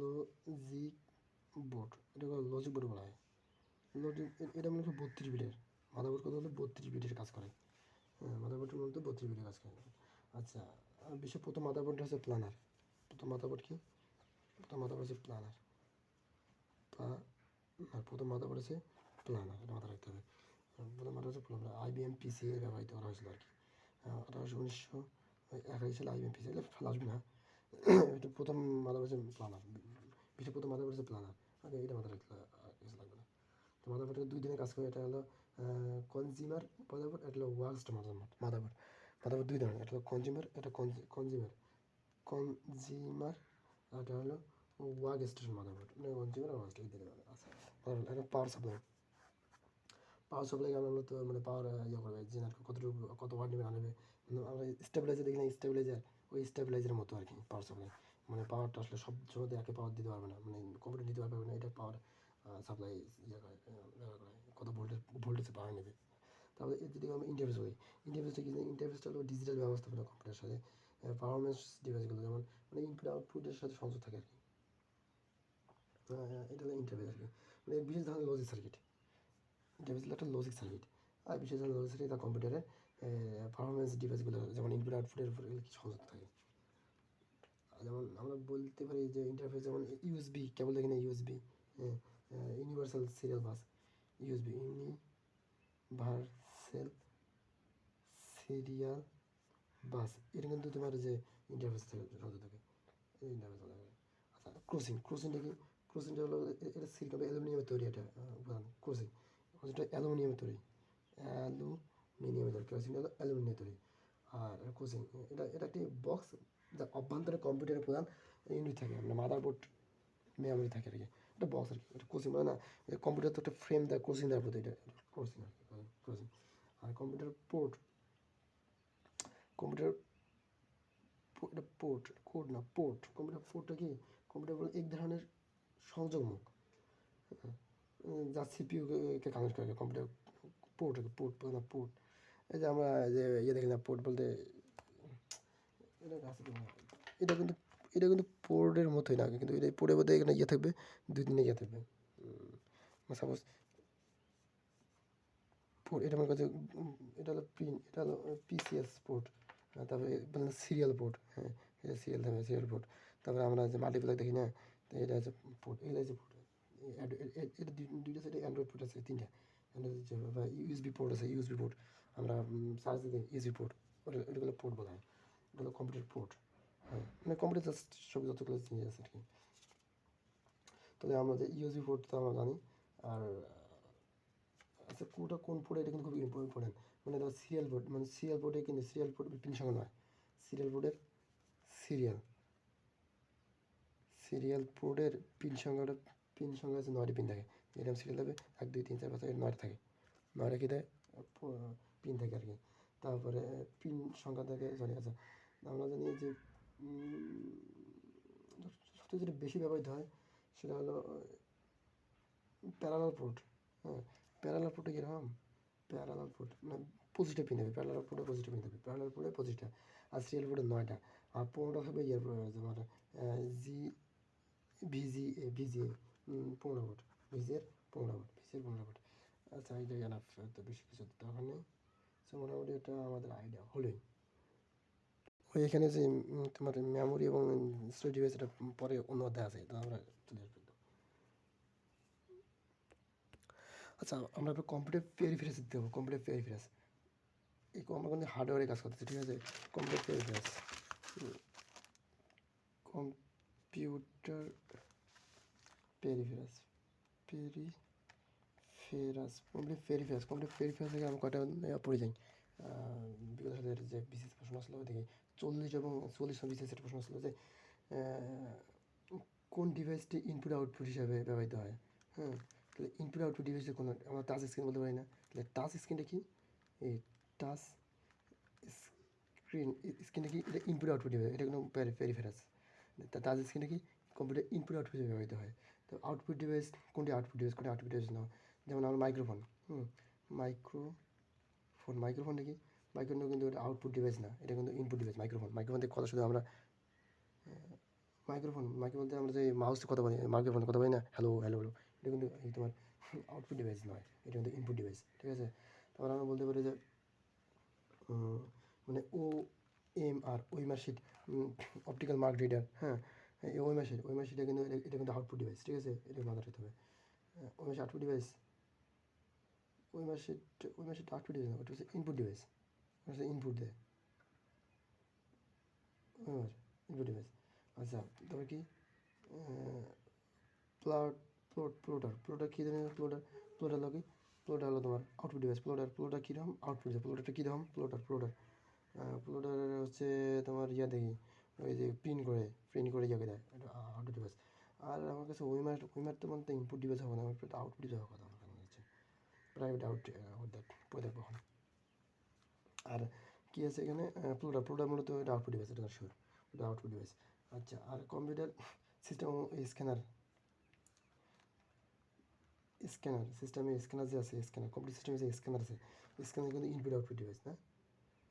লজিক বোর্ড। এটাকে লজিক বোর্ড বলা হয়। লজিক এটা মনে হয় 32 বিটের। মাদারবোর্ড কত হলো 32 বিটের কাজ করে। হ্যাঁ, মাদারবোর্ডের মধ্যে 32 বিটের কাজ করে। আচ্ছা, বিশ্বের প্রথম মাদারবোর্ডটা হচ্ছে প্ল্যানার। প্রথম মাদারবোর্ড কি? প্রথম মাদারবোর্ড হচ্ছে প্ল্যানার। আর প্রথম মাদারবোর্ড হচ্ছে প্ল্যানার, এটা মাথায় রাখতে হবে। প্রথম মাদারবোর্ড হচ্ছে প্ল্যানার। আইবিএম পিসি এ ব্যবহৃত করা হয়েছিল আর কি। 1981 সালে আইবিএম পিসি, এটা ফেলা আসবে না। এটা প্রথম মাদারবোর্ড হচ্ছে প্ল্যানার। বিশ্বের প্রথম মাদারবোর্ড হচ্ছে প্ল্যানার। ওকে, এটা মাথায় রাখতে কিছু লাগবে না। তো মাদারবোর্ডের 2 দিনের কাজ করে। এটা হলো কনজিউমার মাদারবোর্ড, এটা হলো ওয়ার্কস্ট মাদারবোর্ড। মাদারবোর্ড 2 ধরনের, এটা হলো কনজিউমার, এটা কনজিউমার, আর এটা হলো ওয়ার্ক স্টেশন মাদারবোর্ড, মানে কনজিউমার আর ওয়ার্ক স্টেশন। আচ্ছা, এটা পাওয়ার সাপ্লাই আমরা মূলত মানে পাওয়ার করবে জেনারেটর কত ওয়াট নেবে না নেবে। আমরা স্টেবিলাইজার দেখি না, ওই স্টেবিলাইজারের মতো আর কি পাওয়ার সাপ্লাই। মানে পাওয়ারটা আসলে সব সময়তে একে পাওয়ার দিতে পারবে না, মানে কম্পিউটার দিতে পারবে না। এটা পাওয়ার সাপ্লাই ব্যবহার করে কত ভোল্টেজে পাওয়ার নেবে। তারপরে যদি আমরা ইন্টারফেস বলি, ইন্টারফেসটা কি? ইন্টারফেসটা হলো ডিজিটাল ব্যবস্থাপনা কম্পিউটারের সাথে পারফরমেন্স ডিভাইসগুলো, যেমন মানে ইনপুট আউটপুটের সাথে সংযোগ থাকে আর কি। এটা হলো ইন্টারফেস আর কি, মানে বিশেষ ধরনের লজিক সার্কিট। ইন্টারফেস হলো একটা লজিক সার্কিট। আর বিশেষ ধরনের লজিক সার্কিট তার কম্পিউটারের পারফরমেন্স ডিভাইসগুলো, যেমন ইনপুট আউটপুটের উপর কিছু সংযোগ থাকে। যেমন আমরা বলতে পারি যে ইন্টারফেস যেমন ইউএসবি কেবল দেখি না, USB universal serial bus, USB universal serial bus, এটা কিন্তু তোমার যে ইন্টারফেস থেকে শব্দ থাকে, এই ইন্টারফেস বলা হয়। আচ্ছা, ক্রুসিংটা কি? ক্রুসিংটা হলো এটা সিলিকন বা অ্যালুমিনিয়ামের তৈরি একটা উপাদান। ক্রুসিংটা অ্যালুমিনিয়ামের তৈরি, ক্রুসিংটা হলো অ্যালুমিনিয়ামের তৈরি। আর ক্রুসিং এটা একটি বক্স, যা অভ্যন্তরে কম্পিউটারের প্রধান ইউনিট থাকে, মানে মাদারবোর্ড মেমোরি থাকে আর কি। এটা বক্স আর কি, এটা ক্রুসিং মানে না, কম্পিউটার তো একটা ফ্রেম দেয়, ক্রুসিং দেওয়ার প্রতি, এটা ক্রুসিং আর কি, ক্রুসিং। আর কম্পিউটার পোর্ট, কম্পিউটার এটা কম্পিউটার পোর্টটা কি? কম্পিউটার বলে এক ধরনের সংযোগ মুখ, যা সিপিইউকে কানেক্ট করে কম্পিউটার। পোর্ট। এই যে আমরা যে দেখি না, পোর্ট বলতে এটা আছে কিনা, এটা কিন্তু পোর্টের মতোই না, কিন্তু এটা পোর্টের মধ্যে এখানে থাকবে, 2-3 থাকবে। সাপোজ পোর্ট, এটা আমার কাছে এটা হলো পিসিএস পোর্ট, তারপরে বললাম সিরিয়াল পোর্ট, হ্যাঁ এটা সিরিয়াল পোর্ট। তারপরে আমরা যে মাল্টিপ্লাগ দেখি না, তো এটা হচ্ছে পোর্ট, এগুলো হচ্ছে পোর্ট। এটা দুইটা সাইডে অ্যান্ড্রয়েড পোর্ট আছে, তিনটা অ্যান্ড্রয়েড বা ইউএসবি পোর্ট আছে, ইউএসবি পোর্ট আমরা চার্জ দিতে ইউএসবি পোর্ট, ওটাগুলো পোর্ট বলা হয়, ওগুলো কম্পিউটার পোর্ট। হ্যাঁ মানে কম্পিউটার জাস্ট সব যতগুলো জিনিস আছে আর কি। তাহলে আমরা যে ইউএসবি পোর্ট তো আমরা জানি। আর আচ্ছা কোনটা কোন পোর্ট এটা কিন্তু খুব ইম্পর্টেন্ট। মানে ধর সিরিয়াল পোর্ট, মানে সিরিয়াল পোর্টে কিন্তু সিরিয়াল পোর্ট পিন সংখ্যা নয়, সিরিয়াল পোর্টের সিরিয়াল সিরিয়াল পোর্টের পিন সংখ্যা হচ্ছে 9টি পিন থাকে। এরকম সিরিয়াল হবে 1 2 3 4 5 6 9টা থাকে, 9টা কি দেয় পিন থাকে আর কি। তারপরে পিন সংখ্যা থাকে, সরি আচ্ছা আমরা জানি যে সবচেয়ে যেটা বেশি ব্যবহৃত হয় সেটা হলো প্যারালাল পোর্ট। হ্যাঁ প্যারালাল পোর্টে কীরকম, প্যারালাল পোর্ট মানে 25টা পিন হবে, প্যারালাল পোর্টে 25টা পিন হবে, প্যারালাল পোর্টে 25টা, আর সিরিয়াল পোর্টে 9টা। আর 15টা হবে ইয়ার তোমার জি ভিজিএ 15 ভোল্ট, ভিজিএর 15 ভোল্ট। আচ্ছা এইটা এনাফ, তো বেশি কিছু দরকার নেই। সো মোটামুটি এটা আমাদের আইডিয়া হলোই। ওই এখানে যে তোমার মেমোরি এবং স্টোরেজ ডিভাইস এটা পরে অন্য অধ্যায় আছে, তো আমরা চলে আসবো। আচ্ছা আমরা এবার কম্পিউটার পেরিফেরাস দিতে হবে, কম্পিউটার পেরিফেরাস। আমরা কিন্তু হার্ডওয়্যারে কাজ করতেছি, ঠিক আছে। কম্পিউটার পেরিফেরাস, কম্পিউটার পেরিফেরাস কমপ্লিট পেরিফেরাস থেকে আমি কয়টা পড়ে যাই। বিগত সালের যে বিশেষ প্রশ্ন আসলো দেখি 40 এবং 40 বিশেষ একটা প্রশ্ন আসলো যে কোন ডিভাইসটি ইনপুট আউটপুট হিসাবে ব্যবহৃত হয়। হ্যাঁ তাহলে ইনপুট আউটপুট ডিভাইসে কোনো আমরা টাচ স্ক্রিন বলতে পারি না, তাহলে টাচ স্ক্রিনটা কি, এই টাচ স্ক্রিনটা কি, এটা ইনপুট আউটপুট ডিভাইস, এটা কোনো পেরিফেরাস। টাচ স্ক্রিনটা কি, কম্পিউটার ইনপুট আউটপুট হিসেবে ব্যবহৃত হয়। তো আউটপুট ডিভাইস কোনটি, আউটপুট ডিভাইস নাও, যেমন আমার মাইক্রোফোন, মাইক্রোফোনটা কি, মাইক্রোফোন কিন্তু এটা আউটপুট ডিভাইস না, এটা কিন্তু ইনপুট ডিভাইস। মাইক্রোফোন থেকে কথা শুধু আমরা মাইক্রোফোনতে আমরা যে মাউস কথা বলি, মাইক্রোফোন কথা বলি না, হ্যালো হ্যালো হ্যালো, এটা কিন্তু এই তোমার আউটপুট ডিভাইস নয়, এটা কিন্তু ইনপুট ডিভাইস, ঠিক আছে। তারপর আমরা বলতে পারি যে মানে OMR sheet, optical mark reader, হ্যাঁ ওএমআর শিটটা কিন্তু এটা কিন্তু আউটপুট ডিভাইস, ঠিক আছে, এটা মাথায় রাখতে হবে। OMR sheet output device, OMR sheet output device না, ওটা হচ্ছে ইনপুট ডিভাইস, ওটা হচ্ছে ইনপুট দেয় ওএমআর ইনপুট ডিভাইস। আচ্ছা তারপর কি প্লোটার কী ধরনের প্লোটার হলো কি, প্লোটার হলো তোমার আউটপুট ডিভাইস। প্লোটার কীরকম আউটপুট ডিভাইস, প্লোটারটা কীরকম, প্লোটার হচ্ছে তোমার ইয়া দেখি ওই যে প্রিন্ট করে ইয়ে দেয়, এটা আউটপুট ডিভাইস। আর আমার কাছে ওইমার তো মানে ইনপুট ডিভাইস হবে না, আমার আউটপুট ডিভাইস হওয়ার কথা আমার কাছে মনে হচ্ছে, প্রাইভেট দ্যাট পরে দেখবো এখন। আর কী আছে এখানে, প্লোটার মূলত এটা আউটপুট ডিভাইস, এটা শিওর, এটা আউটপুট ডিভাইস। আচ্ছা আর কম্পিউটার সিস্টেম স্ক্যানার যে আছে, কম্পিউটার সিস্টেমে যে স্ক্যানার আছে, স্ক্যানার কিন্তু ইনপুট আউটপুট ডিভাইস না,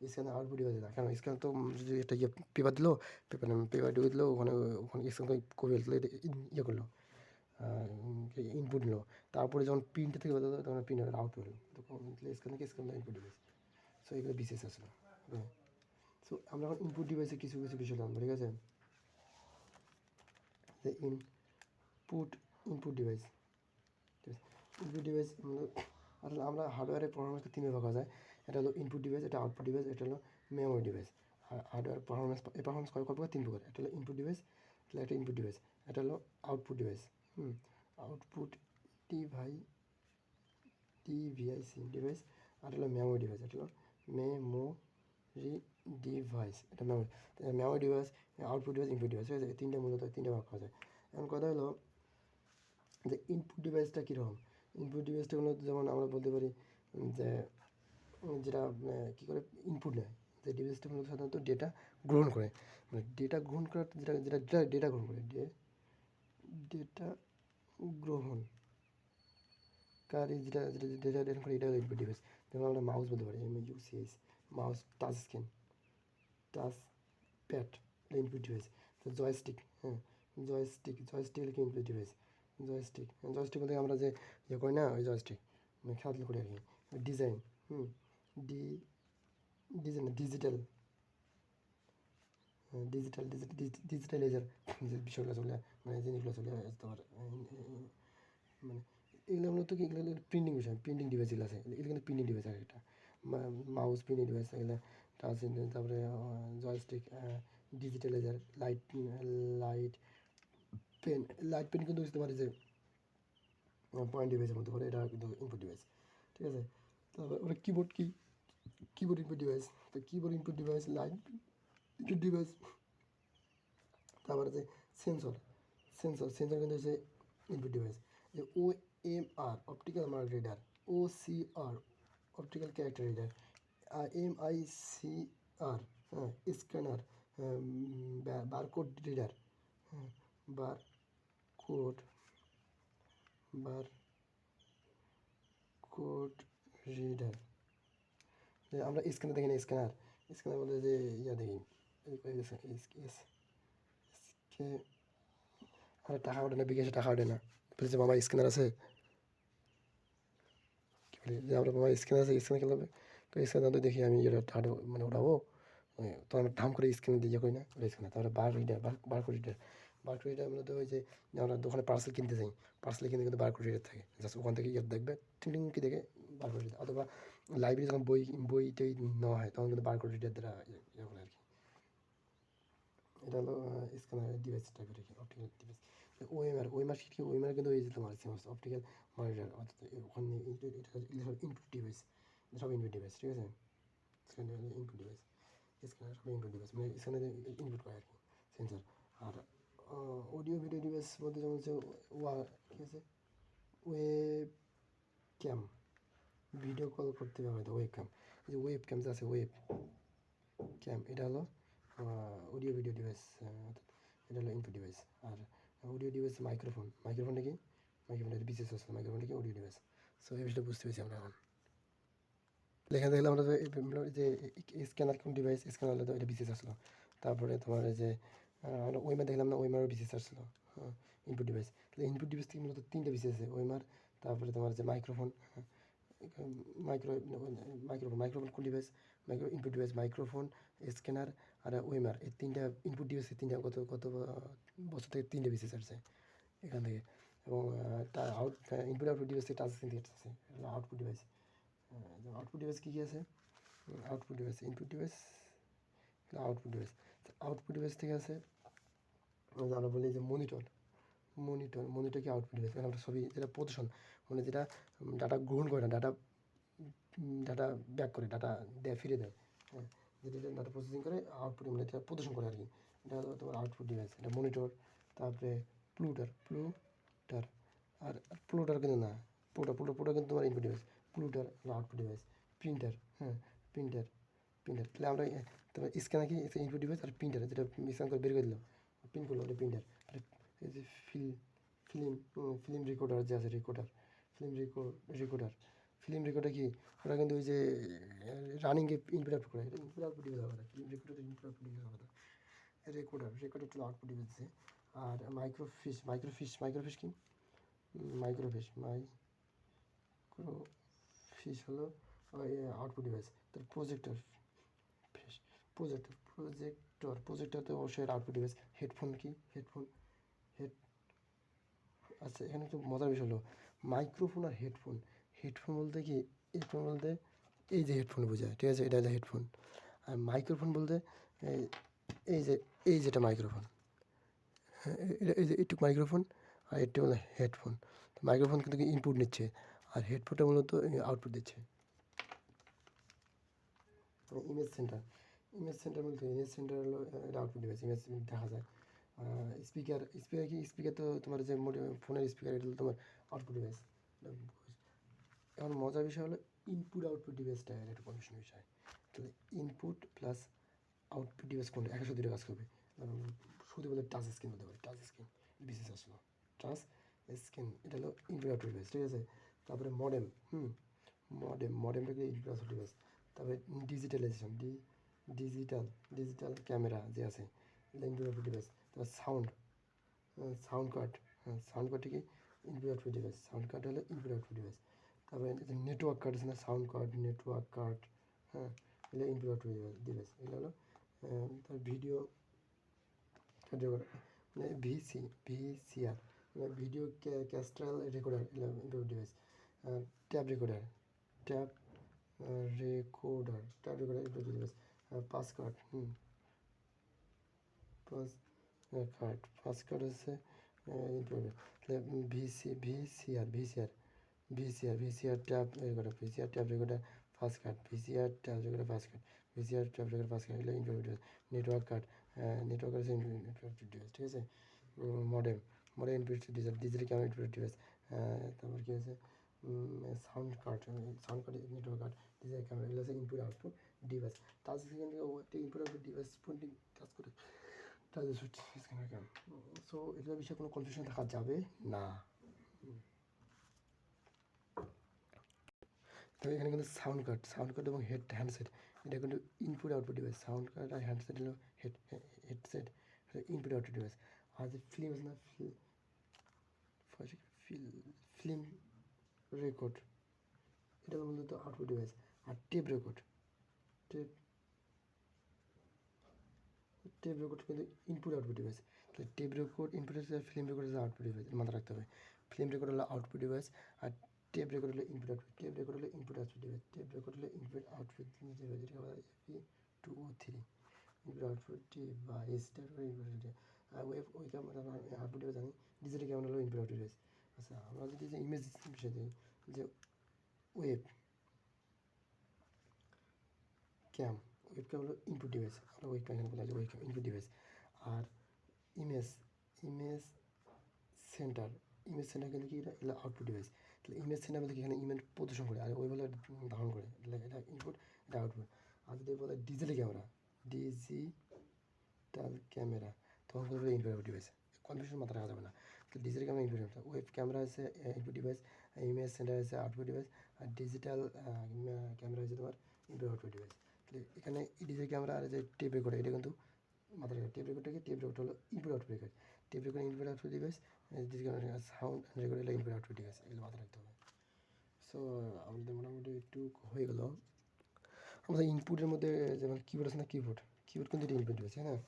স্ক্যানার আউটপুট ডিভাইস না। কারণ স্ক্যানার তো যদি একটা পেপার দিলো, পেপার ঢুকে দিলো, ওখানে স্ক্যান করে ফেললো, এটা ইয়ে করলো, ইনপুট নিলো, তারপরে যখন প্রিন্ট থেকে বদলালো তখন প্রিন্ট আউটপুট হলো, তো স্ক্যানার ইনপুট ডিভাইস। সো এগুলো বিশেষ আসলো, হ্যাঁ। সো আমরা এখন ইনপুট ডিভাইসে কিছু বিষয় জানবো, ঠিক আছে। যে ইনপুট ডিভাইস, ঠিক আছে। ইনপুট ডিভাইস আসলে আমরা হার্ডওয়্যারের পারফরমেন্সকে তিনভাবে ভাগ করা যায়। এটা হলো ইনপুট ডিভাইস, এটা আউটপুট ডিভাইস, এটা হলো মেমোরি ডিভাইস। হার্ডওয়্যার পারফরমেন্স কয় প্রকার, 3 প্রকার। এটা হলো ইনপুট ডিভাইস, এটা ইনপুট ডিভাইস, এটা হলো আউটপুট ডিভাইস। আউটপুট ডিভাইস, আর হলো মেমোরি ডিভাইস, এটা হলো মেমোরি ডিভাইস, এটা memory device, output device, input device, ঠিক আছে। তিনটে মূলত তিনটে ভাগ করা যায়। এখন কথা হলো যে ইনপুট ডিভাইসটা কীরকম। ইনপুট ডিভাইসটা হলো যেমন আমরা বলতে পারি যে যেটা কী করে ইনপুট নেয়, যে ডিভাইসটা মূলত সাধারণত ডেটা গ্রহণ করে, মানে ডেটা গ্রহণ করার যেটা ডেটা গ্রহণ করে, ডেটা গ্রহণকারী যেটা ডেটা গ্রহণ করে, এটা হলো ইনপুট ডিভাইস। যেমন আমরা মাউস বলতে পারি, MAUCH, mouse, touch screen, touch pad, input device. তো জয়স্টিক, হ্যাঁ জয়স্টিক হলো কি ইনপুট ডিভাইস। জয়স্টিক বলতে আমরা যে ইয়ে করি না, ওই জয়স্টিক মানে খেলাধুলা করি আর কি। ডিজাইন, ডিজিটাল ডিজিটালাইজার যে বিষয়গুলো চলে, মানে জিনিসগুলো চলে তোমার মানে এগুলো মূলত কি, এগুলো প্রিন্টিং বিষয়, প্রিন্টিং ডিভাইস যেগুলো আছে এগুলো কিন্তু প্রিন্টিং ডিভাইস আর একটা মাউস প্রিন্টিং ডিভাইস এগুলো টাচ, তারপরে joystick, digitalizer, light pen. Light pen কিন্তু বুঝতে পারি যে পয়েন্ট ডিভাইসের মধ্যে পড়ে, এটা কিন্তু ইনপুট ডিভাইস, ঠিক আছে। তারপরে ওটা কিবোর্ড, কিবোর্ড ইনপুট ডিভাইস, তো keyboard input device, light input device. তারপরে যে সেন্সর, সেন্সর কিন্তু হচ্ছে ইনপুট ডিভাইস। যে OMR optical mark reader, OCR optical character reader, MICR scanner, barcode reader, barcode barcode reader. যে আমরা স্ক্যানার দেখি না, স্ক্যানার বলতে যে ইয়া দেখি, আরে টাকা ওঠে না, বিকাশে টাকা ওঠে না, বলেছে মামা স্ক্যানার আছে, কি বলে যে আমরা মামা স্ক্যানার আছে, স্ক্যানার খেলাবে, তো স্ক্যানার তো দেখি আমি যেটা টাকা মানে ওঠাবো, তো আমরা ধাম করে স্ক্যানার দিয়ে করি না, ওটা স্ক্যানার। তারপরে বারকোড রিডার, বারকোড রিডার মূলত ওই যে আমরা দোকানে পার্সেল কিনতে যাই, পার্সেল কিনতে কিন্তু বারকোড রিডার থাকে, জাস্ট ওখান থেকে ইয়ে দেখবে, টিং কি দেখে বারকোড রিডার। অথবা লাইব্রেরি যখন বই নেওয়া হয় তখন কিন্তু বারকোড রিডার দ্বারা ইয়ে করে আর কি। এটা হলো স্ক্যানার ডিভাইস টাইপের আর কি, অপটিক্যাল ডিভাইস। ওএমআর কি, ওএমআর কিন্তু এই যে তোমার অপটিক্যাল মনিটর, অর্থাৎ ওখানে এটা সব ইনপুট ডিভাইস, সব ইনপুট ডিভাইস, ঠিক আছে। স্ক্যানার ইনপুট ডিভাইস, স্ক্যানার সব ইনপুট ডিভাইস, মানে স্ক্যানারে ইনপুট করে আর কি সেন্সর। আর অডিও ভিডিও ডিভাইস বলতে যেমন হচ্ছে কি আছে, ওয়েব ক্যাম, ভিডিও কল করতে ব্যবহৃত ওয়েব ক্যাম। এই যে ওয়েব ক্যাম যে আছে, ওয়েব ক্যাম, এটা হলো অডিও ভিডিও ডিভাইস, এটা হলো ইনপুট ডিভাইস। আর অডিও ডিভাইস মাইক্রোফোনটা কি, মাইক্রোফোনটা বিশেষ আসলে, মাইক্রোফোনটা কি অডিও ডিভাইস। সো এই বিষয়টা বুঝতে পেরেছি আমরা এখন। লেখা দেখলে আমরা যে স্ক্যানার কোন ডিভাইস, স্ক্যানার হলে তো এটা বিশেষ আসলো। তারপরে তোমার এই যে আমরা ওয়েমার দেখলাম না, ওয়েমারও বিশেষ আসলো, ইনপুট ডিভাইস। তাহলে ইনপুট ডিভাইস থেকে মূলত তিনটে বিশেষ আছে, ওয়েমার, তারপরে তোমার যে মাইক্রোফোন, মাইক্রোফোন কোন device, input device, microphone, scanner আর ওয়েমার, এই তিনটা ইনপুট ডিভাইস, তিনটা কত বছর থেকে তিনটে বিশেষ আসছে এখান থেকে। এবং তার ইনপুট আউটপুট ডিভাইস থেকে টাচ স্ক্রিন থেকে আসছে, আউটপুট ডিভাইস। আউটপুট ডিভাইস কী কী আছে, output device, input device, output device থেকে আছে আমরা বলি যে মনিটর কি আউটপুট ডিভাইস, কারণ আমরা ছবি যেটা প্রদর্শন, মানে যেটা ডাটা গ্রহণ করে না, ডাটা ব্যাক করে, ডাটা ফিরে দেয়, হ্যাঁ, যেটা ডাটা প্রসেসিং করে আউটপুট, মানে এটা প্রদর্শন করে আর কি, এটা হলো তোমার আউটপুট ডিভাইস। এটা মনিটর, তারপরে প্লুটার, আর প্লুটার কিন্তু না, প্লুটার কিন্তু তোমার ইনপুট ডিভাইস, প্লুটার হলো আউটপুট ডিভাইস। প্রিন্টার, হ্যাঁ, প্রিন্টার, তাহলে আমরা তোমার স্ক্যানার কি ইনপুট ডিভাইস, আর প্রিন্টার যেটা স্ক্যান করে বের করে দিল, প্রিন্ট করলো, ওটা প্রিন্টার। আর এই যে ফিল্ম রেকর্ডার যে আছে, ফিল্ম রেকর্ডার কি, ওরা কিন্তু ওই যে রানিংয়ে ইনপুট আউটপুট করে, এটা ইনপুট আউটপুট ডিভাইস হবে না, film recorder input output device হবে না, রেকর্ডার হলো আউটপুট ডিভাইস। আর মাইক্রোফিশ কি, মাইক্রোফিশ হলো আউটপুট ডিভাইস। তার ফিশ প্রজেক্টর তো অবশ্যই আউটপুট ডিভাইস। হেডফোন কি, হেড আচ্ছা, এখানে একটু মজার বিষয় হলো মাইক্রোফোন আর হেডফোন বলতে কি, হেডফোন বলতে এই যে হেডফোন বোঝায়, ঠিক আছে, এটা হলো হেডফোন। আর মাইক্রোফোন বলতে এই যে যেটা মাইক্রোফোন, হ্যাঁ, এই যে একটু মাইক্রোফোন, আর একটু হলো হেডফোন। তো মাইক্রোফোন কিন্তু ইনপুট নিচ্ছে, আর হেডফোনটা মূলত আউটপুট দিচ্ছে। ইমেজ সেন্টার বলতে, হলো এটা আউটপুট ডিভাইস, ইমেজ দেখা যায়। স্পিকার স্পিকার তো তোমার যে ফোনের স্পিকার, এটা হলো তোমার আউটপুট ডিভাইস। এখন মজার বিষয় হলো ইনপুট আউটপুট ডিভাইসটা একটা কনফিউশন বিষয়। তাহলে ইনপুট প্লাস আউটপুট ডিভাইস কোনটা একসাথে দুটো কাজ করবে, শুধু বলে টাচ স্ক্রিন বলতে পারে, টাচ স্ক্রিন বিশেষ আসলো, টাচ স্ক্রিন, এটা হলো ইনপুট আউটপুট ডিভাইস, ঠিক আছে। তারপরে মডেমটাকে ইনপুট আউটপুট ডিভাইস। তারপরে ডিজিটালাইজেশন, ডিজিটাল ক্যামেরা যে আছে, এটা ইনপুট আউটপুট ডিভাইস। তারপর সাউন্ড কার্ড, সাউন্ড কার্ডটা কি input output device, sound card হলো ইনপুট আউটপুট ডিভাইস। তারপরে নেটওয়ার্ক কার্ড আছে না, সাউন্ড কার্ড, নেটওয়ার্ক কার্ড, হ্যাঁ, এগুলো ইনপুট আউটপুট ডিভাইস। এগুলো হলো তার ভিডিও রেকর্ডার মানে ভিসিআর মানে video cassette recorder input device. Tape recorder tape input device. Pass card pass card হচ্ছে input. VCR tape recorder pass card VCR tape recorder pass card এগুলো input device. Network card হচ্ছে input device, ঠিক আছে। Modem input device, digital camera input device. তারপর কি আছে sound card network card, digital camera, এগুলো হচ্ছে ইনপুট আউটপুট ডিভাইস। তার সেখান থেকে একটা ইনপুট আউটপুট ডিভাইস পয়েন্টিং কাজ করে তাদের সো এগুলোর বিষয়ে কোনো কনফিউশন থাকা যাবে না। তবে এখানে কিন্তু সাউন্ড কার্ড এবং হ্যান্ডসেট এটা কিন্তু input output device. Sound card আর হ্যান্ডসেট হলো হেডসেট ইনপুট আউটপুট ডিভাইস। আর যে ফিল্ম আছে না ফিল্ম রেকর্ড এটা মূলত আউটপুট ডিভাইস। আর টেপ রেকর্ড কিন্তু ইনপুট আউটপুট ডিভাইস। তাহলে টেপ রেকর্ড ইনপুট ডিভাইস আর ফিল্ম রেকর্ড হচ্ছে আউটপুট ডিভাইস, মাথায় রাখতে হবে। ফিল্ম রেকর্ড হলো আউটপুট ডিভাইস আর টেপ রেকর্ড হলো ইনপুট আউটপুট। টেপ রেকর্ড হলো input output device, tape record হলো ইনপুট আউটপুট ডিভাইস, যেটা বলা হয় EP2 ও 3 ইনপুট আউটপুট ডিভাইস। আর ওই ক্যামেরা আউটপুট ডিভাইস জানি। ডিজিটাল ক্যামেরা হলো ইনপুট আউটপুট ডিভাইস। আচ্ছা আমরা যদি যে ইমেজ বিষয় দিই যে ওয়েব ক্যাম হলো ইনপুট ডিভাইস। আমরা ওয়েব ক্যাম বলা যায় ওয়েব ক্যাম ইনপুট ডিভাইস। আর ইমেজ সেন্টার কিন্তু কি এটা আউটপুট ডিভাইস। তাহলে ইমেজ সেন্টার বলতে কি এখানে ইমেজ প্রদর্শন করে আর ওই বলে ধারণ করে, এটা ইনপুট এটা আউটপুট। আর যদি বলে ডিজিটাল ক্যামেরা তখন বলবে ইনপুট আউটপুট ডিভাইস। কনফিউশন মাথা রাখা যাবে না। তো digital camera input device, web camera হচ্ছে ইনপুট ডিভাইস, ইমেজ সেন্টার হচ্ছে আউটপুট ডিভাইস, আর ডিজিটাল ক্যামেরা হচ্ছে তোমার ইনপুট আউটপুট ডিভাইস। তাহলে এখানে ডিজিটাল ক্যামেরা আর যে টেপ রেকর্ডার এটা কিন্তু মাথায় রাখা। টেপ রেকর্ড হলো input output device. Tape record input output device, sound record হলো ইনপুট আউটপুট ডিভাইস। এগুলো মাথায় রাখতে হবে। সো আমাদের মোটামুটি একটু হয়ে গেল। আমাদের ইনপুটের মধ্যে যেমন কিবোর্ড আছে না, কিবোর্ড কিন্তু এটা ইনপুট ডিভাইস, হ্যাঁ।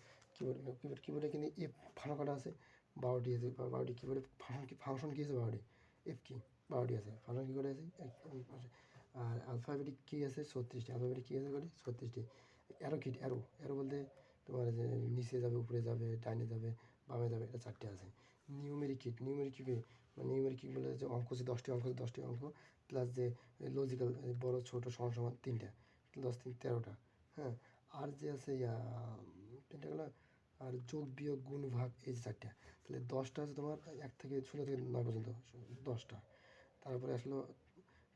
কিবোর্ডে কিন্তু এফ ফাঁকা কাটা আছে 12টি আছে, 12টি কিবোর্ডে ফাংশন কি আছে 12টি, এফ কি 12টি আছে, ফাংশন কি করে আছে। আর আলফাবেটিক কি আছে 36টি, আলফাবেটিক কি আছে 36টি। অ্যারো বলতে তোমার যে নিচে যাবে, উপরে যাবে, ডাইনে যাবে, বামে যাবে, এটা 4টে আছে। নিউমেরিক কি মানে নিউমেরিক কি বলে যে অঙ্ক আছে 10টি অঙ্ক প্লাস যে লজিক্যাল বড় ছোটো সমান সমান 3টা, 10 3 13টা, হ্যাঁ। আর যে আছে তিনটা গেলো। আর যোগ বিয়োগ গুণ ভাগ এই 4টা। তাহলে 10টা আছে তোমার 1 থেকে 0 থেকে 9 পর্যন্ত 10টা। তারপরে আসলো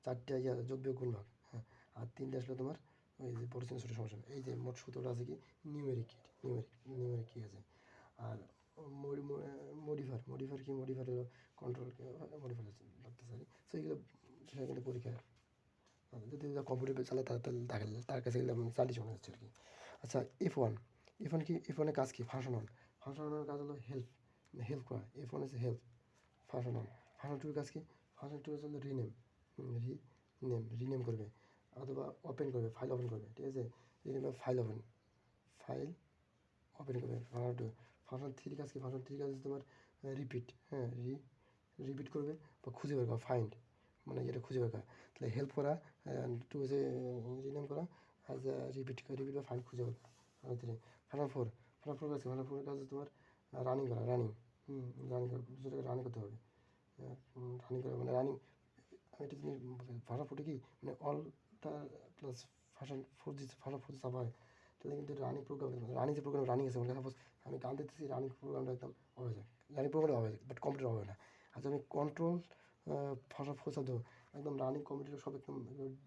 4টা যোগ বিয়োগ গুণ ভাগ, হ্যাঁ। আর 3টা আসলো তোমার ওই যে বড় চিহ্ন ছোটো সমস্যা। এই যে মোট 17টা আছে কি নিউমেরিক কি আছে। আর মডিফার হলো কন্ট্রোল মডিফার লাগতেছে। সো এগুলো বিষয় কিন্তু পরীক্ষায় যদি কম্পিউটার চালায় তার কাছে গেলে চালিয়ে মনে হচ্ছে আর কি। আচ্ছা F1 F1 এর কাজ কি? ফাংশন কাজ হলো হেল্প করা। F1 হচ্ছে হেল্প। ফাংশন 2 এর কাজ কি? ফাংশন 2 হচ্ছে রিনেম করবে অথবা ওপেন করবে, ফাইল ওপেন করবে, ঠিক আছে। রিনেম ফাইল ওপেন করবে ফাংশন 2। ফাংশন 3 কাজ কি? ফাংশন 3 কাজ হচ্ছে তোমার রিপিট, হ্যাঁ। রিপিট করবে বা খুঁজে বের করা, ফাইন্ড মানে যেটা খুঁজে বের করা। তাহলে হেল্প করা, 2 হচ্ছে রিনেম করা, আর রিপিট বা ফাইন্ড খুঁজে বের করা। ফাংশন 4 কাজ কি? ফাংশন 4 কাজ হচ্ছে তোমার রানিং করা, রানিং দুটোটাকে রান করতে হবে। রানিং করা মানে রানিং। আমি একটা জিনিস ফাংশন 4 কি মানে অলটা প্লাস ফাংশন 4 চাপা হয় তাহলে কিন্তু রানিং যে প্রোগ্রাম রানিং আছে মানে সাপোজ আমি গান দিতেছি, রানিং প্রোগ্রামটা একদম অফ হয়ে যায়, রানিং প্রোগ্রামটা অফ হয়ে যায়, বাট কম্পিউটার হবে না। আচ্ছা আমি কন্ট্রোল ফাংশন 4 চাপ দেবো, একদম রানিং কম্পিউটার সব একদম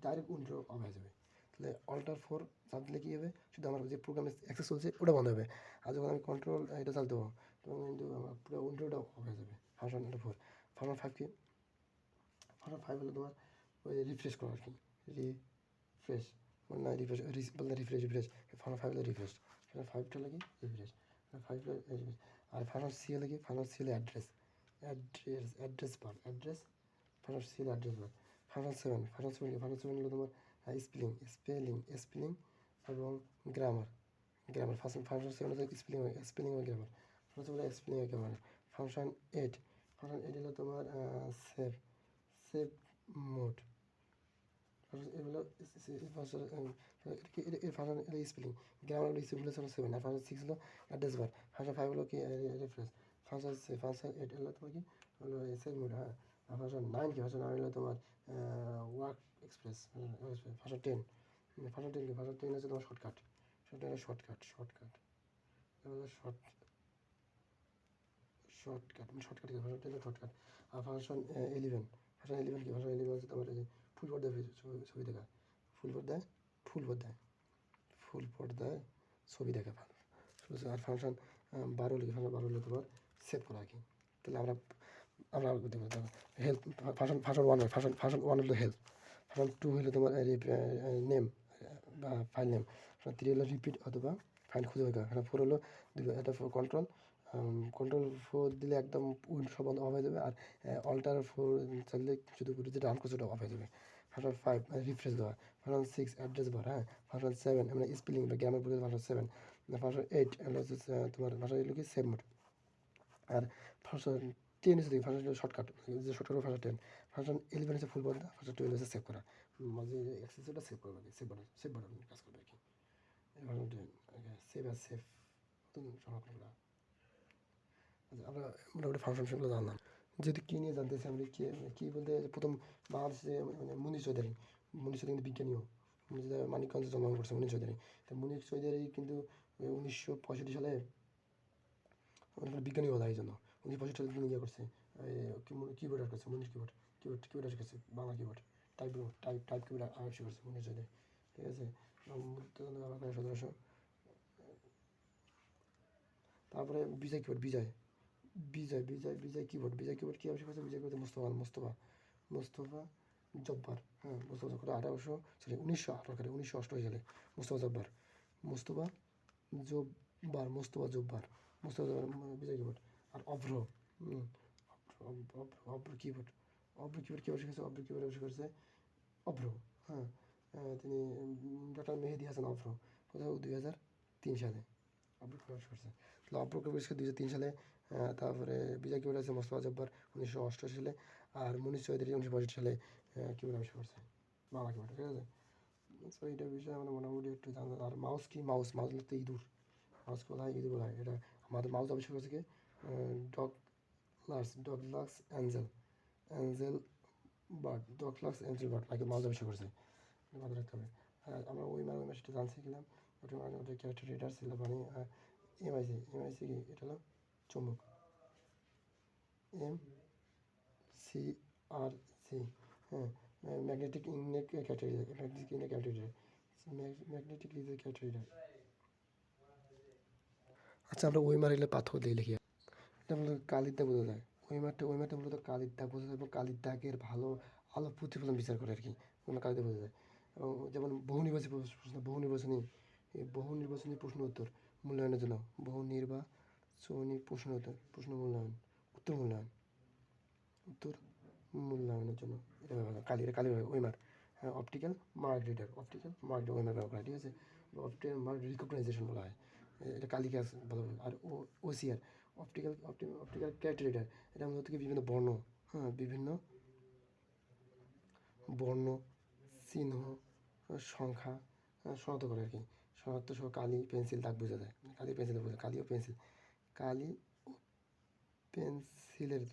ডাইরেক্ট উইন্ডো অফ হয়ে যাবে। তাহলে অল্টার 4 চাপ দিলে কী হবে, শুধু আমার যে প্রোগ্রামে অ্যাক্সেস চলছে ওটা বন্ধ হবে। আর যখন আমি কন্ট্রোল এটা চাপ দেবো তখন কিন্তু আমার পুরো উইন্ডোটা অফ হয়ে যাবে। ফাংশন 4 ফাংশন 5 কি? ফাংশন 5 হলো তোমার ওই রিফ্রেশ করা আর কি, রিফ্রেশ মানে রিফ্রেশ। ফাংশন 5 হলো রিফ্রেশ, ফাংশন 5টা লাগে রিফ্রেশ, ফাংশন 5 হলো রিফ্রেশ। আর ফাংশন সি লাগে, ফাংশন সি হলো অ্যাড্রেস বার, ফাংশন সি হলো অ্যাড্রেস বার। ফাংশন 7 হলো তোমার স্পেলিং এবং গ্রামার। ফাংশন 7 হচ্ছে স্পেলিং এবং গ্রামার। হচ্ছে বলে এক্সপ্লেন একেবারে। ফাংশন এইট হলো তোমার সেভ সেভ মোড। এগুলো ফাংশন স্পেলিং, গ্রামার হলো স্পেলিং হলো 7, আর ফাংশন 6 হলো অ্যাড্রেস বার, ফাংশন 5 হলো কি রেফারেন্স, ফাংশন 8 হলো তোমার কি হলো সেভ মোড। হ্যাঁ, আর ফাংশন 9 কি ফাংশন 9 হলো তোমার ওয়ার্ক এক্সপ্রেস। ফাংশন 10 কি ফাংশন 10 হচ্ছে তোমার শর্টকাট, শর্টকাট এগুলো শর্টকাট কি ফাংশন 10 হলো শর্টকাট। আর ফাংশন 11 কি ফাংশন 11 হচ্ছে তোমার ফুল পর্দায় ছবি দেখা, ফুল পর্দায় ফুল পর্দায় ফুল পর্দায় ছবি দেখা ভালো। আর ফাংশন 12 হলো ফাংশন 12 হলো তোমার সেভ করা আর কি। তাহলে আমরা দেখবো হেল্প। ফাংশন 1 ফাংশন 1 হলো হেল্প, ফাংশন 2 হলো তোমার নেম বা ফাইল নেম, ফাংশন 3 হলো রিপিট অথবা ফাইল খুঁজে দেখা, ফাংশন 4 হলো এটা কন্ট্রোল 4 দিলে একদম সব অফ হয়ে যাবে, আর অল্টার 4 চাইলে শুধু যেটা অন করছে ওটা অফ হয়ে যাবে। ফাংশন 5 রিফ্রেশ দেওয়া, ফাংশন 6 অ্যাড্রেস বার। হ্যাঁ, ফাংশন 7 মানে স্পেলিং বা গ্রামার বলে ফাংশন 7। ফাংশন 8 হচ্ছে তোমার ভাষা হলো কি সেভ মোড। আর ফাংশন 10 হচ্ছে ফাংশন শর্টকাট, যে শর্টকাট ফাংশন 10। ফাংশন 11 হচ্ছে ফুল পর্দা, ফাংশন 12 হচ্ছে সেভ করা, মাঝে অ্যাক্সেসটা সেভ করবে, সেভ বাটন কাজ করবে আর কি। ফাংশন 10 সেভ আর সেভ নতুন সংরক্ষণ করা। আচ্ছা, আমরা মোটামুটি ফাংশনগুলো জানলাম। যেহেতু কী নিয়ে জানতেছি আমরা, কী বলতে প্রথম বাংলাদেশে মানে মুনীর চৌধুরী কিন্তু বিজ্ঞানীও, মানিকগঞ্জে জন্মগ্রহণ করছে মুনীর চৌধুরী। তো মুনীর চৌধুরী কিন্তু 1965 সালে বিজ্ঞানী বলা এই জন্য 1965 সালে তিনি ইয়ে করছে কিবোর্ড আর্ট করছে, মুনীর কিবোর্ড আর্ট করছে, বাংলা কিবোর্ড টাইপ কিবোর্ড আবিষ্কার করছে মুনীর চৌধুরী। ঠিক আছে, মুক্তিযুদ্ধ আবার 1700। তারপরে বিজয় কিবোর্ড কি আবিষ্কার করছে? বিজয় কিবোর্ড মোস্তফা জব্বার। হ্যাঁ, মোস্তফা জব্বার 1988 সালে মোস্তফা বিজয় কিবোর্ড। আর অভ্র কিবোর্ড কি আবিষ্কার করছে? আবিষ্কার করছে অভ্র। হ্যাঁ, তিনি ডক্টর মেহেদি হাসান অভ্র, কোথাও 2003 সালে অভ্র আবিষ্কার করছে। তাহলে অভ্র আবিষ্কার 2003 সালে। তারপরে বিজয় কিবোর্ড আছে মোস্তফা জব্বার 1988 সালে, আর মুনীর চৌধুরী 1965 সালে কিবোর্ড আবিষ্কার করছে, বাংলা কিবোর্ড। ঠিক আছে, সো এইটার বিষয়ে আমরা মোটামুটি একটু জানলাম। আর মাউস তো ইঁদুর, মাউস বলা হয় ইঁদুর বলা হয়। এটা আমাদের মাউস আবিষ্কার করছে কি ডগলাস অ্যাঞ্জেল বার্ড নাকি মাউস আবিষ্কার করছে, মাথায় রাখতে হবে। আমরা ওই মাসটা জানছি গেলাম, ওটা ক্যারেক্টার রিডার ছিল মানে এমআইসি কি এটা হলো চুম্বক, MCRC। হ্যাঁ, ম্যাগনেটিক ইননেট ক্যাটারিডার। আচ্ছা, আমরা ওই মারিলে পাথর দিয়ে লিখি, এটা মূলত কালির দাগ বোঝা যায়। ওই মাঠে মূলত কালির দাগ বোঝা যায়, এবং কালির দাগের ভালো আলো প্রতিফলন বিচার করে আর কি, কালির দাগ বোঝা যায়। এবং যেমন বহু নির্বাচনী প্রশ্ন উত্তর মূল্যায়নের জন্য প্রশ্ন মূল্যায়ন উত্তর মূল্যায়নের জন্য এটা ব্যবহার করে কালি ব্যবহার ওই মার। হ্যাঁ, অপটিক্যাল মার্ক ওই মার ব্যবহার করে। ঠিক আছে, অপটিক্যাল মার্ক রিকগনাইজেশন বলা হয়, এটা কালি কাজ ভালো। আর ওসিআর অপটিক্যাল ক্যারেক্টার রিডার, এটা মূলত কি বিভিন্ন বর্ণ, হ্যাঁ বিভিন্ন বর্ণ চিহ্ন সংখ্যা শনাক্ত করে আর কি, শনাক্ত সহ কালি পেন্সিল দাগ বোঝা যায়, কালি ও পেন্সিলের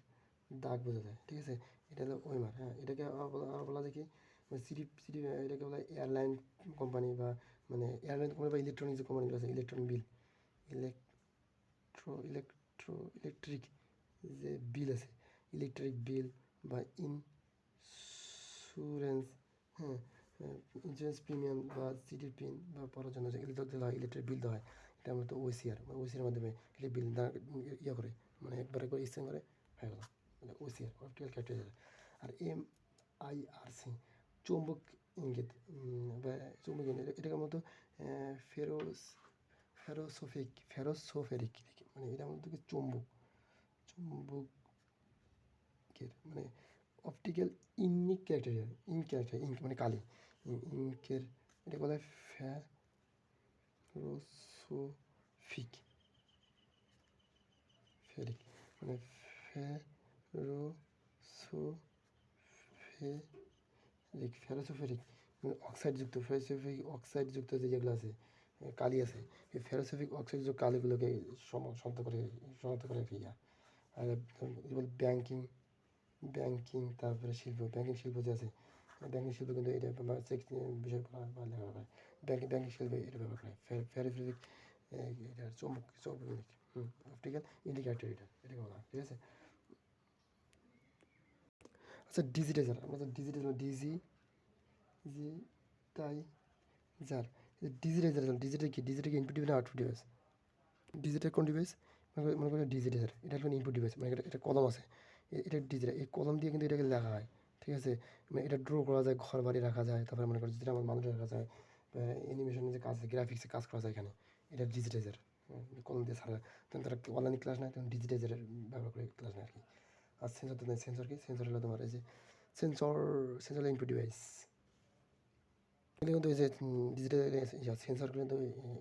দাগ বোঝা যায়। ঠিক আছে, এটা হলো ওয়েমার। হ্যাঁ, এটাকে বলা যায় কি এটাকে বলা হয় এয়ারলাইন কোম্পানি বা মানে এয়ারলাইন কোম্পানি বা ইলেকট্রনিক্স কোম্পানিগুলো আছে, ইলেকট্রিক যে বিল আছে, ইলেকট্রিক বিল বা ইন্স্যুরেন্স। হ্যাঁ, ইন্স্যুরেন্স প্রিমিয়াম বা সিটির পিন বা পড়ার জন্য যে দেওয়া হয়, ইলেকট্রিক বিল দেওয়া হয়, এটা মূলত ওসিআর মাধ্যমে ইলেকট্রিক বিল ইয়ে করে, মানে একবার স্ক্যান করে হয়ে গেল, মানে ওসিআর অপটিক্যাল ক্যারেক্টার। আর MIRC চৌম্বক ইঙ্গিত বা চৌম্বক ইঙ্গিত, এটাকে মতো ফেরোসোফেরিক, মানে এটা মধ্যে কি চৌম্বকের মানে অপটিক্যাল ইঙ্ক মানে কালি ইঙ্কের, এটা বলা হয় ফেরোসোফিক ফেরিক মানে ফেরোসোফেরিক মানে অক্সাইডযুক্ত যে যেগুলো আছে কালি আছে, এই ফেরোসোফিক অক্সাইডযুক্ত কালিগুলোকে শনাক্ত করে ফিয়া। আর যেমন ব্যাংকিং তারপরে ব্যাংকিং শিল্প যে আছে, ব্যাংকিং শিল্প কিন্তু এটা বিষয় লেখা হয়। ব্যাংকিং শিল্প এটা ব্যবহার করে ফেরোসোফিক এটা চৌম্বক অপটিক্যাল ইন্ডিকেটর এটাকে বলা হয়, ঠিক আছে। আচ্ছা ডিজিটাইজার, আমরা তো ডিজিটাইজার কি ইনপুট ডিভাইস না আউটপুট ডিভাইস? ডিজিটাল কোন ডিভাইস? মনে করি ডিজিটাইজার, এটা হলো ইনপুট ডিভাইস, মানে এটা কলম আছে, এটা ডিজিটাল, এই কলম দিয়ে কিন্তু এটাকে লেখা হয়, ঠিক আছে। মানে এটা ড্র করা যায়, ঘর বাড়ি রাখা যায়, তারপরে মনে করি যেটা আমার মানুষ রাখা যায়, অ্যানিমেশনের যে কাজ আছে, গ্রাফিক্সে কাজ করা যায় এখানে, এটা ডিজিটাইজার। কলম দিয়ে ছাড়া তখন তারা অনলাইন ক্লাস নেয়, তখন ডিজিটাইজারের ব্যবহার করে ক্লাস নেয় আর কি। আর সেন্সর তো নেই, সেন্সর কি? সেন্সর হলো তোমার এই যে সেন্সর ইনপুট ডিভাইস, এগুলো কিন্তু এই যে ডিজিটাল সেন্সরগুলো কিন্তু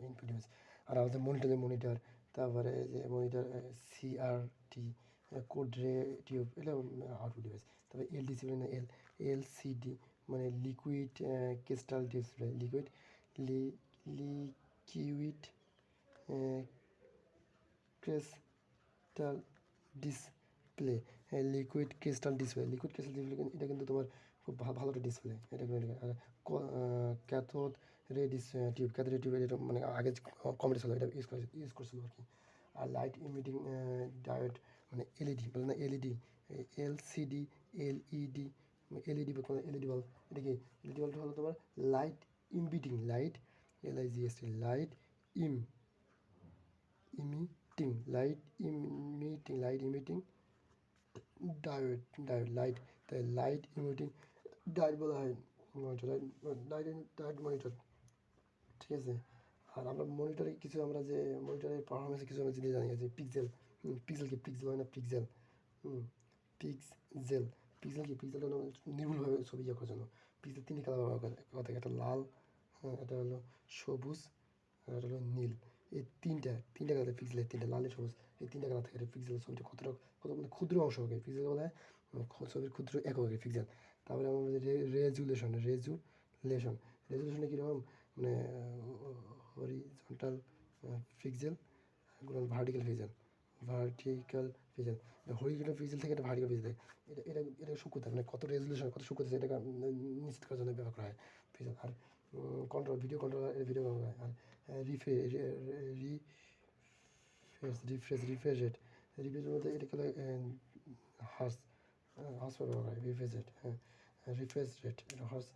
ইনপুট ডিভাইস। আর আমাদের মনিটর, তারপরে যে monitor CRT code ray tube, এগুলো আউটপুট ডিভাইস। তারপরে এলডিসি মানে এলসিডি মানে liquid crystal display, liquid crystal display, liquid crystal display এটা কিন্তু তোমার খুব ভালো একটা ডিসপ্লে এটা। আর ক্যাথোড রে টিউব এটা মানে আগে কমেডি ছিল, এটা ইউজ করছিল আর কি। আর লাইট ইমিটিং ডায়োড মানে এলইডি বলে না, এলসিডি এলইডি এলইডি বাল্ব, এটা কি? এলইডি বাল্বটা হলো তোমার light emitting light emitting light, তাই লাইট ইমিটিং ডায়োড বলা হয় মনিটর, ডায়োড মনিটর, ঠিক আছে। আর আমরা মনিটরে কিছু আমরা যে মনিটরের পারফরমেন্সে কিছু আমরা জিনিস জানি, যে পিক্সেল হয় না, পিক্সেল পিক্সেল হলো নির্ভুলভাবে ছবি ইয়ে করার জন্য। পিক্সেল তিনটি কালার ব্যবহার করে, একটা লাল, একটা হলো সবুজ, আর একটা হলো নীল। এই তিনটা কালার পিক্সেলের, তিনটা লাল সবুজ, এই তিনটা কালার থাকে পিক্সেল। ছবিটা কত মানে ক্ষুদ্র অংশ হবে পিক্সেল বলা হয়, ছবির ক্ষুদ্র একক হবে পিক্সেল। তারপরে আমরা রেজুলেশনে কীরকম মানে horizontal pixel, vertical pixel, horizontal pixel থেকে একটা ভার্টিক্যাল পিক্সেল, এটা সূক্ষ্মতা মানে কত সূক্ষ্মতা সেটাকে নিশ্চিত করার জন্য ব্যবহার করা হয় পিক্সেল। আর ভিডিও কন্ট্রোলার করা হয়। আর রিফ্রেশ রেট মধ্যে এটাকে বলে হার্স ব্যবহার করা হয়, রিফ্রেশ রেট এটা হার্স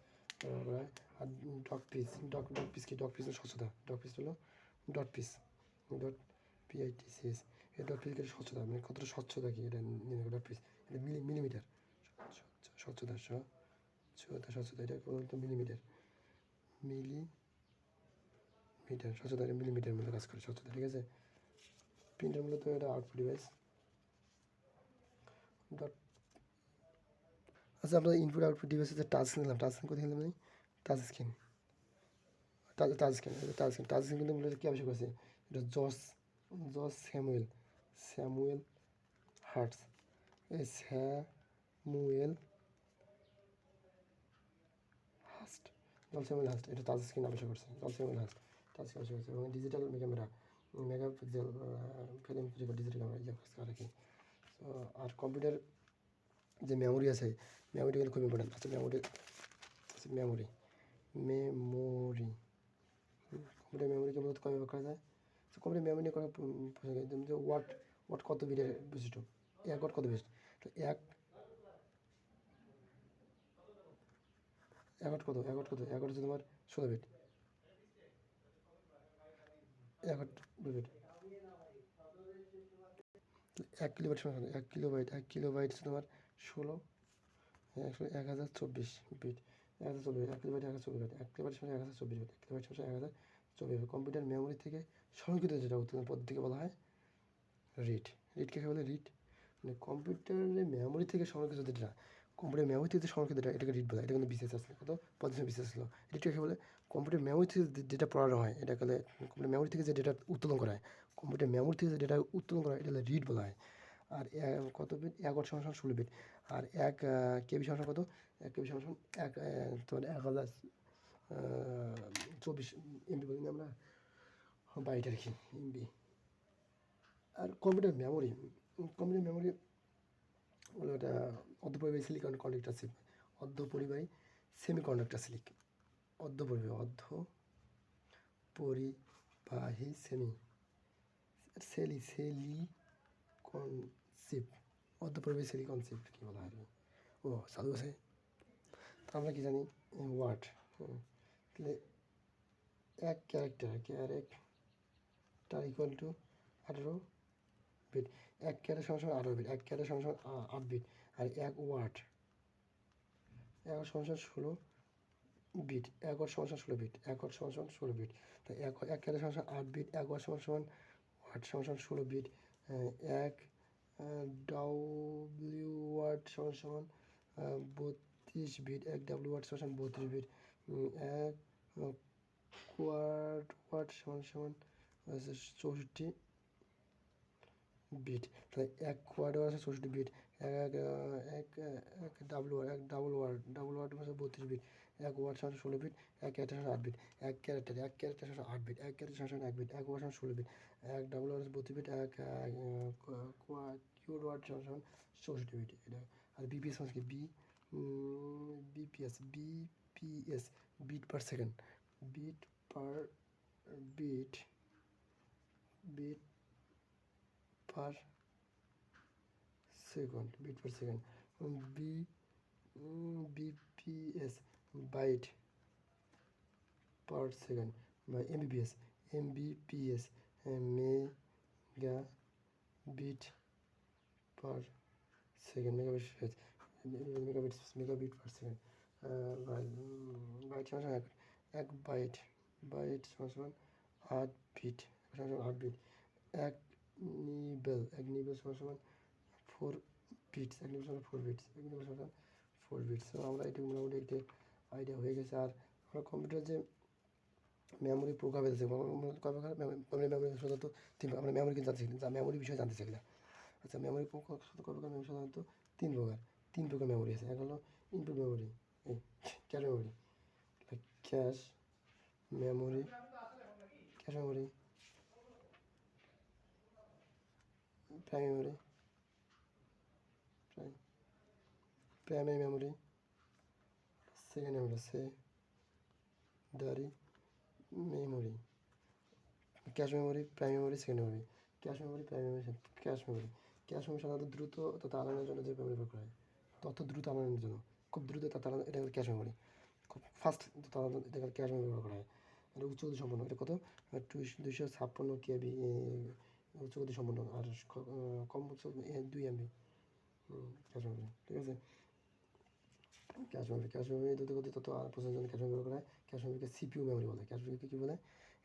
ব্যবহার করা হয়। আর ডট পিস স্বচ্ছতা, হলো ডট পিআইটিসিএস, এই ডট পিস স্বচ্ছতা মানে কতটা স্বচ্ছতা কি এটা ডট পিস, এটা মিলিমিটার স্বচ্ছতা, এটা বলতো মিলিমিটার স্বচ্ছতা, মিলিমিটার মধ্যে কাজ করে স্বচ্ছতা, ঠিক আছে। প্রিন্টার মূলত এটা আউটপুট ডিভাইস। আচ্ছা আমরা ইনপুট আউটপুট ডিভাইসে যে টাচ স্ক্রিন কোথায় নিলাম নেই, টাচ স্ক্রিন কিন্তু মূলত কী আবিষ্কার করেছে? এটা জর্জ স্যামুয়েল হার্টস, এই স্যামুয়েল হাস্ট এটা টাচ স্ক্রিন আবিষ্কার করছে, এবং digital camera megapixel film digital camera ইয়ে করছে আর কি। তো আর কম্পিউটার যে মেমোরি আছে, মেমোরি কিন্তু খুব ইম্পর্টেন্ট। আচ্ছা কম্পিউটার মেমোরিকে মূলত কবে ব্যবহার করা যায়? তো কম্পিউটার মেমোরি করা যে ওয়াট কত বিটের বিশিষ্ট, এক ওয়াট কত বিট, তো এক ওয়াট হচ্ছে তোমার 16 বিট, এক কিলোবাইট সমান 1 কিলোবাইট হচ্ছে তোমার 1024 বিট, 1024 কম্পিউটার মেমোরি থেকে সংরক্ষিত যেটা উৎপাদন পদ্ধতিকে বলা হয় রিড। কাকে বলে? রিড মানে কম্পিউটারের মেমোরি থেকে সংরক্ষিত যেটা, এটাকে রিড বলে। এটা কিন্তু বিশেষ আসলে কত পদ্ধতি বিশেষ ছিল। রিড কাকে বলে? কম্পিউটার মেমোরি থেকে যেটা পড়ানো হয়, এটা বলে কম্পিউটার মেমোরি থেকে যে ডেটা উত্তোলন করা হয়, কম্পিউটার মেমোরি থেকে যে ডেটা উত্তোলন করা হয় এটা হলো রিড বলা হয়। আর কত বিট, 1 ওয়াট সমান 16 বিট। আর 1 কেবি সমান কত, 1 কেবি সমান এক তোমার 1024 এমবি বলি না আমরা, বাইট আর কি, এমবি। আর কম্পিউটার মেমোরি হলো এটা অর্ধপরিবাহী সিলিকন কন্ডাক্টর চিপ, অর্ধপরিবাহী সেমিকন্ডাক্টর সিলিক, অর্ধপরিবাহী সিলিকন চিপ, অর্ধপরিবাহী সিলিকন চিপ কী বলা হয়? ও সাধু আছে। তো আমরা কি জানি ওয়াট, তাহলে 1 character equal to 18 bit. 1 character সমান 18 বিট, 1 ক্যারেক্টার সমান 8 বিট। আর 1 ওয়াট সমান 16 বিট, 1 ওয়াট সমান 16 বিট, 1 ওয়াট সমান 16 বিট। তো 1 ক্যারেক্টার সমান 8 বিট, 1 ওয়াট সমান ওয়াট সমান 16 বিট। 1 ডাব্লিউ ওয়াট সমান 32 বিট, 1 ডাব্লিউ ওয়াট সমান 32 বিট। 1 ওয়াট সমান 64 বিট। তাহলে 1 কোয়াড আছে 64 বিট, এক ডাবল ওয়াট হচ্ছে 32 বিট, 1 ওয়াট সমান 16 বিট, 1 ক্যারেক্টার সমান 8 বিট, 1 ক্যারেক্টার সমান 8 বিট, 1 ক্যারেক্টার সমান 1 বিট, 1 ওয়াট সমান 16 bit, 1 double word 32 bit, 1 quad word সমান 64 বিট। এটা আর বিপিএস মানে কি, bps bit per second, bit per second, bps byte per second, বা Mbps mega bit per second, megabit per second. Byte সমান 1 byte সমান 8 bit, 8 bit. 1 nibble সমান 4 bits, 1 nibble সমান 4 বিটস, 1 নিবেল সমান 4 বিটস। তো আমরা এটি মোটামুটি একটি আইডিয়া হয়ে গেছে। আর আমরা কম্পিউটার যে মেমোরি প্রকার আছে, মেমোরি সাধারণত আমরা মেমোরি কিন্তু জানতে শিখলাম, মেমোরি বিষয়ে জানতে শিখলাম। আচ্ছা, মেমোরি প্রকার সাধারণত 3 প্রকার মেমোরি আছে। এক হলো input memory, cache memory, primary memory, secondary memory, cache memory, primary memory, secondary memory. Cache memory সাধারণত দ্রুত তথা আনয়নের জন্য যে মেমোরি ব্যবহার করা হয়, তথ্য দ্রুত আনয়নের জন্য, খুব দ্রুত তথ্য আনয়ন, এটা ক্যাশ মেমোরি। খুব ফাস্ট এটা ক্যাশ মেমোরি ব্যবহার করা হয়। এটা উচ্চ গতি সম্পন্ন, এটা কত 256 কেবি উচ্চ গতি সম্পন্ন, আর কম 2 এমবি ক্যাশ মেমোরি। ঠিক আছে, ক্যাশ মেমোরি দ্রুত গতি তথ্য প্রসেসের জন্য ক্যাশ মেমোরি ব্যবহার করা হয়। ক্যাশ মেমোরিকে সিপিইউ মেমোরি বলে। ক্যাশ মেমোরিকে কী বলে?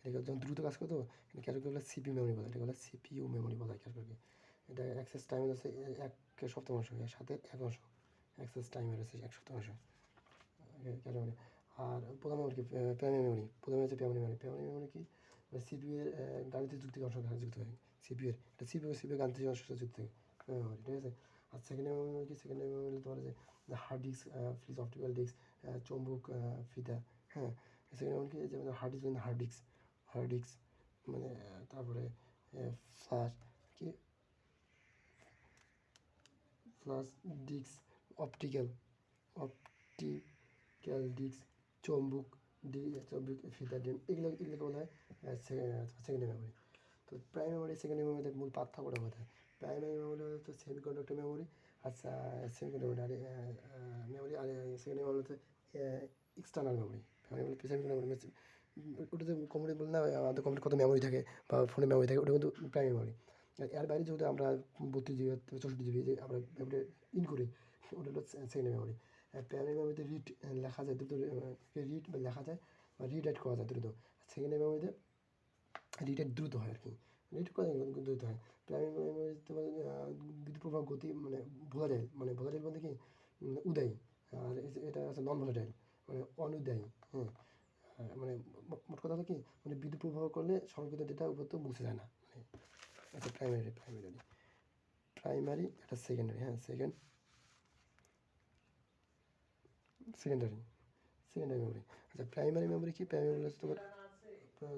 এটাকে যখন দ্রুত কাজ করতো ক্যাশ মেমোরি বলে সিপিইউ মেমোরি বলে, এটা বলে সিপিইউ মেমোরি বলে ক্যাশ মেমোরি। এটা অ্যাক্সেস টাইম আছে 1/7 এর সাথে 1 অ্যাক্সেস টাইমের আছে 1/7। Cache memory. আর প্রধান মেমোরি কি? Primary memory. প্রধান হচ্ছে প্রাইমারি মেমোরি কি? সিপিইউ এর গাণিতিক যুক্তি অংশ যুক্ত হয়। সিপিইউ গাণিতিক অংশ যুক্ত হয় মেমোরি। ঠিক আছে। আর সেকেন্ডারি মেমোরি কি? সেকেন্ডারি মেমোরি তোমার যে হার্ড ডিস্ক, ফ্লিজ অপটিক্যাল ডিস্ক, চৌম্বক ফিতা। হ্যাঁ, সেকেন্ডারি মেমোরি কি? যেমন হার্ড ডিস্ক মানে তারপরে ফ্ল্যাশ ডিস্ক, অপটিক্যাল ডিস্ক, চৌম্বক ফিতা ডিম, এগুলোকে বলা হয় সেকেন্ডারি মেমোরি। তো প্রাইমারি মেমোরি সেকেন্ডারি মেমোরিতে মূল পার্থক্যটা কোথায়? প্রাইমারি মেমোরি হচ্ছে সেমিকন্ডাক্টর মেমোরি, আচ্ছা সেমিকন্ডাক্টর মেমোরি, আর সেকেন্ডারি মেমোরি হচ্ছে এক্সটার্নাল মেমোরি। সেমিকন্ডাক্টর ওটাতে কম্পিউটার বলে না, আমাদের কম্পিউটার কত মেমোরি থাকে বা ফোনে মেমোরি থাকে, ওটা কিন্তু প্রাইমারি মেমোরি। এর বাইরে যেহেতু আমরা 32 জিবি 64 জিবি যে আমরা মেমোরি ইন করি, ওটা হলো সেকেন্ডারি মেমোরি। প্রাইমারি মেমোরিতে লেখা যায় দ্রুত, লেখা যায় বা রিড রাইট করা যায় দ্রুত। সেকেন্ডারি মেমোরিতে রিড রাইট দ্রুত হয় আর কি, রিড করা যায় দ্রুত হয়। প্রাইমারি মেমোরিতে বিদ্যুৎ প্রবাহ গতি মানে ভোলাটাইল বলতে কি উদায়ী, আর এটা আছে নন ভোলাটাইল মানে অনুদায়ী। হ্যাঁ, মানে মোট কথা হলো কি, মানে বিদ্যুৎ প্রবাহ করলে সংরক্ষিত ডেটা উপর তো মুছে যায় না, মানে আচ্ছা প্রাইমারি এটা সেকেন্ডারি, হ্যাঁ সেকেন্ডারি মেমোরি। আচ্ছা প্রাইমারি মেমোরি কি? প্রাইমারি হচ্ছে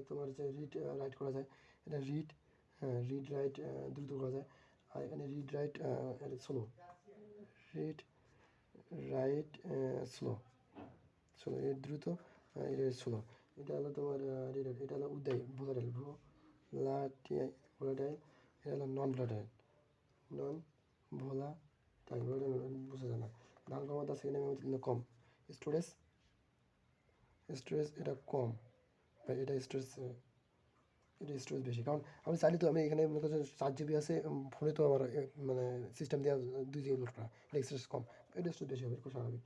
তোমার যে রিড রাইট করা যায়, এটা রিড রাইট দ্রুত করা যায়। আর এখানে read write slow, read write slow এর দ্রুত, এটা স্লো। এটা হলো তোমার এটা হলো উদ্যায়ী ভোলাটাইল, ভোলাটাইল। এটা হলো নন ভোলাটাইল বোঝা যায় না। ধান ক্ষমতা সেকেন্ড মেমোরি কম, স্টোরেজ এটা কম, বা এটা স্টোরেজ বেশি। কারণ আমি চাইলে তো আমি এখানে মনে করছি 4 GB আছে, ফোনে তো আমার মানে সিস্টেম দেওয়া 2 GB লোড করা, এটা স্টোরেজ কম, এটা স্টোরেজ বেশি হবে, খুব স্বাভাবিক।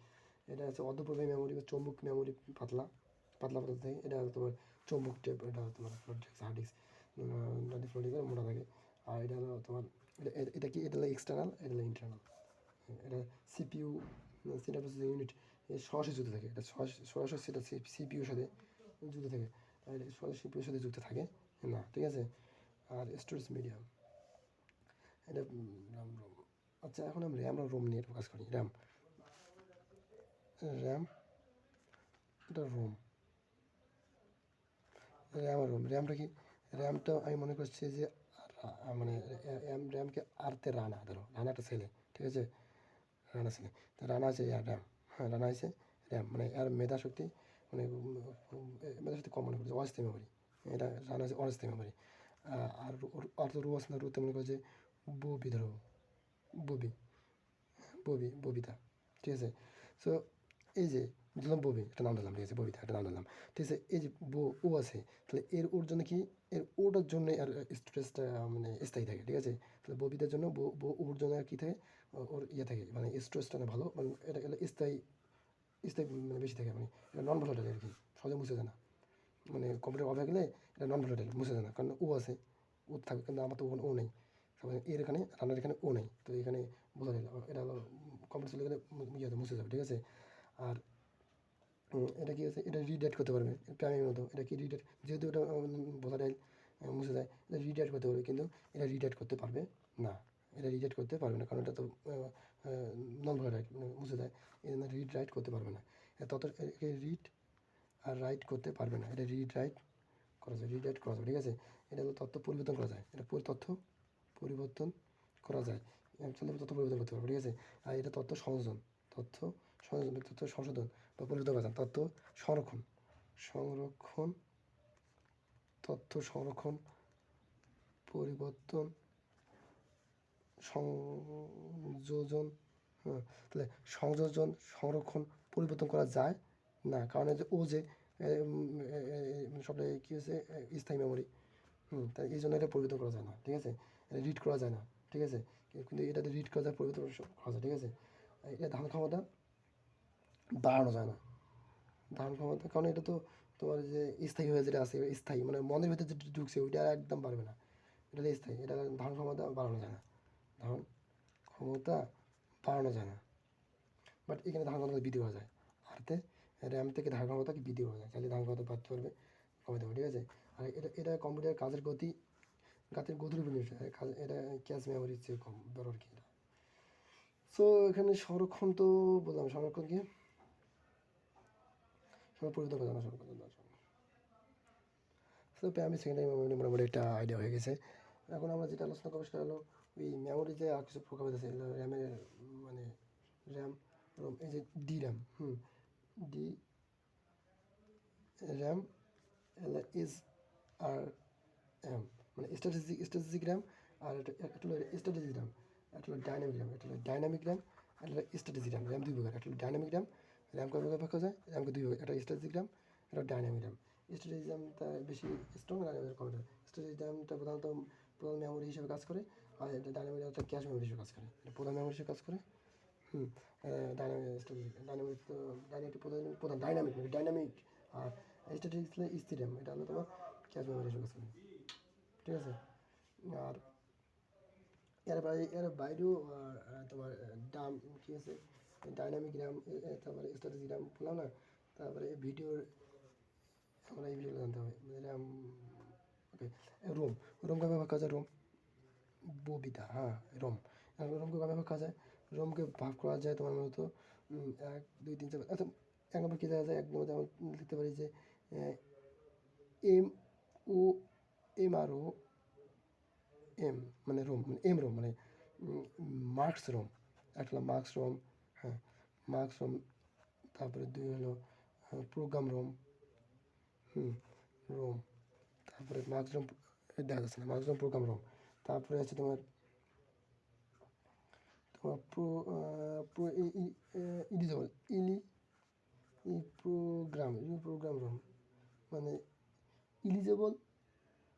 এটা হচ্ছে অর্ধপূর্বায়ী মেমোরি বা চৌম্বক মেমোরি, পাতলা থাকে। এটা তোমার চৌম্বক টেপ, এটা তোমার হার্ড ডিস্ক ফ্লোটিং করে মোটা থাকে। আর এটা হলো তোমার এটা কি, এটা হলো এক্সটার্নাল, এটা হলো ইন্টারনাল। এটা সিপিইউ, সিনাপ্টিক প্রসেসিং ইউনিট, সরাসরি যুক্ত থাকে। এটা সরাসরি সেটা সিপিইউর সাথে যুক্ত থাকে, আর এটা সরাসরি সিপিইউর সাথে যুক্ত থাকে না, ঠিক আছে। আর স্টোরেজ মিডিয়াম, এটা RAM ROM। আচ্ছা এখন আমরা রোম নিয়ে ফোকাস করি। র্যাম এটা র্যামটা কি? র্যামটা আমি মনে করছি যে মানে র্যামকে আরতে রানা একটা ছেলে, ঠিক আছে, রানা ছেলে। তো রানা আছে র্যাম, হ্যাঁ রানা আছে র্যাম, মানে আর মেধাশক্তি, মানে মেধাশক্তি কম মনে করছে, অস্থায়ী মেমোরি। এটা রানা আছে অস্থায়ী মেমোরি। আর আর তো রু আছে না, রুতে মনে করছে ববি, ধরো ববি ববিতা, ঠিক আছে। সো এই যে দিলাম ববি, একটা নাম দিলাম, ঠিক আছে, ববিতা একটা নাম দিলাম, ঠিক আছে। এই যে ও আছে, তাহলে ওর জন্য কি, ওটার জন্য আর স্টোরেজটা মানে স্থায়ী থাকে, ঠিক আছে। তাহলে ববিতার জন্য ওর জন্য আর কি থাকে, ওর থাকে, মানে স্টোরেজটা না ভালো, মানে এটা স্থায়ী মানে বেশি থাকে, মানে এটা নন ভোলাটাইল আর কি, সহজে মুছে যায় না। মানে কম্পিউটার অফ হয়ে গেলে এটা নন ভোলাটাইল, মুছে যায় না, কারণ ও আছে, ও থাকে, কিন্তু আমার তো ও নেই। এর এখানে রান্নার এখানে ও নেই, তো এখানে বোঝা যায় এটা হলো কম্পিউটার চলে গেলে মুছে যাবে, ঠিক আছে। আর এটা কি আছে, এটা রিডাইট করতে পারবে প্রাইমের মতো। এটা কি রিডাইট, যেহেতু এটা ভোলাটাইল মুছে যায়, এটা রিডাইট করতে পারবে, কিন্তু এটা রিডাইট করতে পারবে না। কারণ এটা তো নন ভোলাটাইল, মুছে যায়, এই জন্য রিড রাইট করতে পারবে না। তত রিড আর রাইট করতে পারবে না, এটা রিডাইট করা যায়, ঠিক আছে। এটা হলো তথ্য পরিবর্তন করা যায়, এটা তথ্য পরিবর্তন করা যায়, তথ্য পরিবর্তন করতে পারবে, ঠিক আছে। আর এটা তথ্য সংশোধন বা পরিবর্তন করা যায়, সংরক্ষণ সংরক্ষণ তথ্য সংরক্ষণ, পরিবর্তন, সংযোজন, হ্যাঁ। তাহলে সংরক্ষণ, পরিবর্তন করা যায় না, কারণ ও যে সবটাই কী হয়েছে, স্থায়ী মেমোরি, তাই এই জন্য এটা পরিবর্তন করা যায় না, ঠিক আছে। এটা রিড করা যায় না, ঠিক আছে, কিন্তু এটাতে রিড করা যায়, পরিবর্তন করা যায়, ঠিক আছে। এটা ধারণ ক্ষমতা বাড়ানো যায় না, কারণ এটা তো তোমার যে স্থায়ী হয়ে যেটা আছে, স্থায়ী মানে মনের ভিতরে যেটা ঢুকছে ওইটা একদম পারবে না, এটা স্থায়ী, এটা ধারণ ক্ষমতা বাড়ানো যায় না, ধারণ ক্ষমতা বাড়ানো যায় না। বাট এখানে ধারণ ক্ষমতা বৃদ্ধি করা যায়, আরতে র্যাম থেকে ধারণ ক্ষমতাকে বৃদ্ধি করা যায়, চাইলে ধারণ ক্ষমতা বাড়তে পারবে, কমাতে পারবে, ঠিক আছে। আর এটা কম্পিউটার কাজের গতির উপর নির্ভর, এটা ক্যাশ মেমোরির চেয়ে কম বড় আর কি এটা। সো এখানে সংরক্ষণ তো বললাম, সংরক্ষণ কি পরিবর্তন করা যায় না, তো আমি সেকেন্ডারি মেমোরি মোটামুটি একটা আইডিয়া হয়ে গেছে। এখন আমরা যেটা আলোচনা করবো সেটা হলো ওই মেমোরিতে আর কিছু প্রকারভেদ আছে, র্যামের মানে র্যাম রোম, এই যে D RAM, D RAM, is R M, মানে স্ট্র্যাটেজিক র্যাম, আর একটা হলো স্ট্র্যাটেজিক র্যাম, একটা হলো ডাইনামিক র্যাম, একটা হলো ডাইনামিক র্যাম, একটা হলো স্ট্র্যাটেজিক র্যাম। র্যাম দুই প্রকার, একটা হলো ডাইনামিক র্যাম, র্যাম কয় প্রকার ভাগ করা যায়, র্যামকে দুই প্রকার, একটা স্ট্র্যাটেজিক র্যাম, একটা ডাইনামিক র্যাম। স্ট্র্যাটেজিক র্যামটা বেশি স্ট্রং, ডাইনামিক কম্পিউটার। স্ট্র্যাটেজিক র্যামটা প্রধানত প্রধান মেমোরি হিসেবে কাজ করে, আর এটা ডাইনামিক র্যামটা ক্যাশ মেমোরি হিসেবে কাজ করে, এটা প্রধান মেমোরি হিসেবে কাজ করে। ডাইনামিক আর স্ট্যাটিক্স স্থির RAM, এটা হলো তোমার ক্যাশ মেমোরি হিসেবে কাজ করে, ঠিক আছে। আর এর বাইরেও তোমার দাম কী আছে, ডাইনামিক র্যাম, তারপরে স্ট্র্যাটেজিক র্যাম বললাম না, তারপরে ভিডিওর, আমরা এই ভিডিওগুলো জানতে হবে র্যাম। ওকে, রোম কবে ভাগ করা যায়, ববিতা, হ্যাঁ, রোম। রোমকে কবে ভাগ করা যায়? রোমকে ভাগ করা যায় তোমার মূলত 1, 2, 3, 4, অর্থাৎ 1 নম্বর কী দেওয়া যায়? 1 নম্বর আমরা লিখতে পারি যে এম ও এম আর ও এম মানে রোম, মানে এম রোম, মানে মার্কস রোম। একটা হলো মার্কস রোম, হ্যাঁ, মার্কস রোম। তারপরে 2 হলো প্রোগ্রাম রোম, রোম। তারপরে মার্কস রোম দেখা যাচ্ছে না, মার্কস রোম, প্রোগ্রাম রোম। তারপরে আছে তোমার তোমার ইলিজেবল প্রোগ্রাম রোম, মানে erasable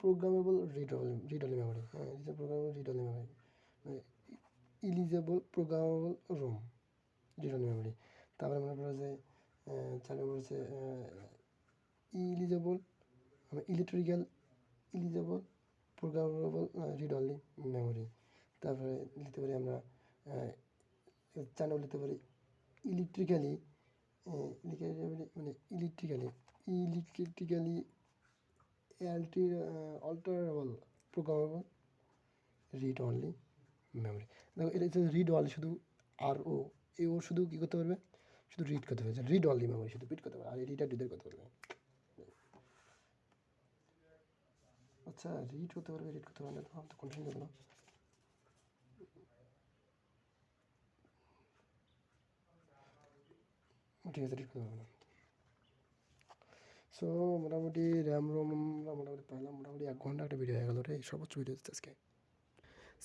programmable read only memory, হ্যাঁ, erasable programmable read only memory, মানে erasable programmable ROM, read only memory. তারপরে মনে করো যে 4 নম্বর হচ্ছে erasable electrical erasable programmable read only memory. তারপরে লিখতে পারি আমরা 4 নম্বর লিখতে পারি ইলেকট্রিক্যালি মানে electrically alterable programmable read only memory. দেখো এটা হচ্ছে রিড অনলি, শুধু আর ও এ ও শুধু কী করতে পারবে? শুধু রিড করতে পারবে, রিড অনলি মেমোরি শুধু রিড করতে পারবে, আর রিড আর রিডার করতে পারবে। আচ্ছা, রিড করতে পারবে, রিড করতে পারবে না, তো কন্টিনিউ করবো না। ঠিক আছে, রিড করতে পারবে না। সো মোটামুটি র্যাম রোম আমরা মোটামুটি পাইলাম। মোটামুটি 1 ঘন্টা একটা ভিডিও হয়ে গেল রে, সর্বোচ্চ ভিডিও হচ্ছে আজকে।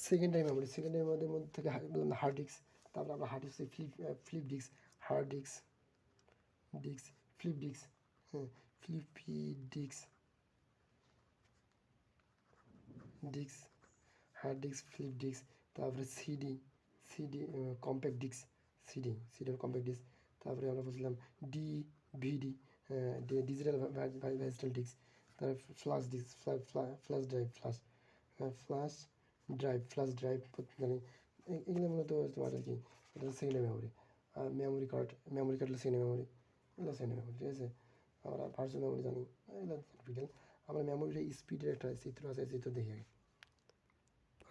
সেকেন্ডারি মেমোরি, সেকেন্ডারি মধ্যে থেকে বললাম হার্ড ডিস্ক। তারপরে আমরা hard disk flip disk, hard disk, flip disk, হ্যাঁ, floppy disk, hard disk, flip disk. তারপরে CD compact disk, CD compact disk. তারপরে আমরা বলছিলাম ডিভিডি, ডিজিটাল ভার্চুয়াল ডিস্ক। তারপরে flash disk, flash drive, flash drive মানে এগুলো মূলত তোমার আর কি, এটা সেকেন্ডারি মেমোরি। আর মেমোরি কার্ড হলো সেকেন্ডারি মেমোরি, এগুলো সেকেন্ডারি মেমোরি, ঠিক আছে। আমরা ভার্চুয়াল মেমোরি জানি, এগুলো টিপিক্যাল। আমরা মেমোরির স্পিডের একটা চিত্র আছে, চিত্র দেখি আগে।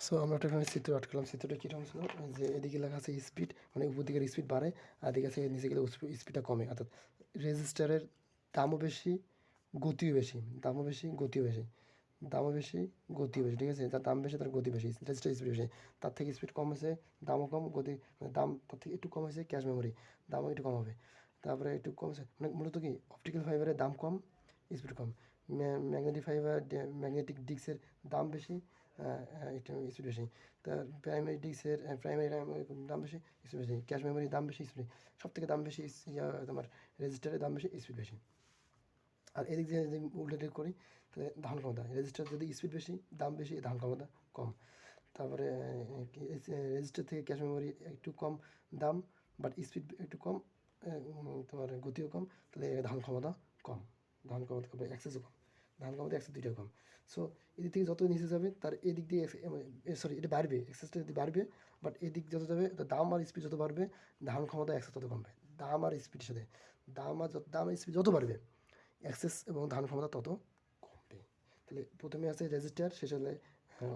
সো আমরা একটা এখানে চিত্র আটকালাম। চিত্রটা কীরকম ছিল? যে এদিকে লেখা আছে স্পিড, মানে উপর দিকের স্পিড বাড়ে, আর এদিকে আছে নিচে গেলে স্পিডটা কমে। অর্থাৎ রেজিস্টারের দামও বেশি, গতিও বেশি, দামও বেশি, গতিও বেশি, দামও বেশি, গতিও বেশি, ঠিক আছে। যার দাম বেশি তার গতি বেশি, রেজিস্টার স্পিড বেশি। তার থেকে স্পিড কম হয়েছে, দামও কম, গতি মানে দাম তার থেকে একটু কম হয়েছে ক্যাশ মেমোরি, দামও একটু কম হবে। তারপরে একটু কম হয়েছে, মানে মূলত কি অপটিক্যাল ফাইবারের দাম কম, স্পিড কম। ম্যাগনেটিক ডিস্কের দাম বেশি, একটু স্পিড বেশি। তার প্রাইমারি ডিস্কের প্রাইমারি দাম বেশি, স্পিড বেশি। ক্যাশ মেমোরির দাম বেশি, স্পিড সব থেকে দাম বেশি, তোমার রেজিস্টারের দাম বেশি, স্পিড বেশি। আর এদিক দিয়ে যদি উল্লেখ করি তাহলে ধারণ ক্ষমতা, রেজিস্টার যদি স্পিড বেশি, দাম বেশি, ধারণ ক্ষমতা কম। তারপরে রেজিস্টার থেকে ক্যাশ মেমোরি একটু কম দাম, বাট স্পিড একটু কম, তোমার গতিও কম, তাহলে ধারণ ক্ষমতা কম, ধারণ ক্ষমতা কম, অ্যাক্সেসও কম, ধারণ ক্ষমতা অ্যাক্সেস দুইটাও কম। সো এদিক থেকে যত নিচে যাবে তার এদিক দিয়ে সরি এটা বাড়বে, অ্যাক্সেসটা যদি বাড়বে, বাট এদিক যত যাবে দাম আর স্পিড যত বাড়বে, ধারণ ক্ষমতা অ্যাক্সেস তত কমবে। দাম আর স্পিডের সাথে দাম আর স্পিড যত বাড়বে, অ্যাক্সেস এবং ধারণ ক্ষমতা তত কমবে। তাহলে প্রথমে আছে রেজিস্টার, শেষ হলে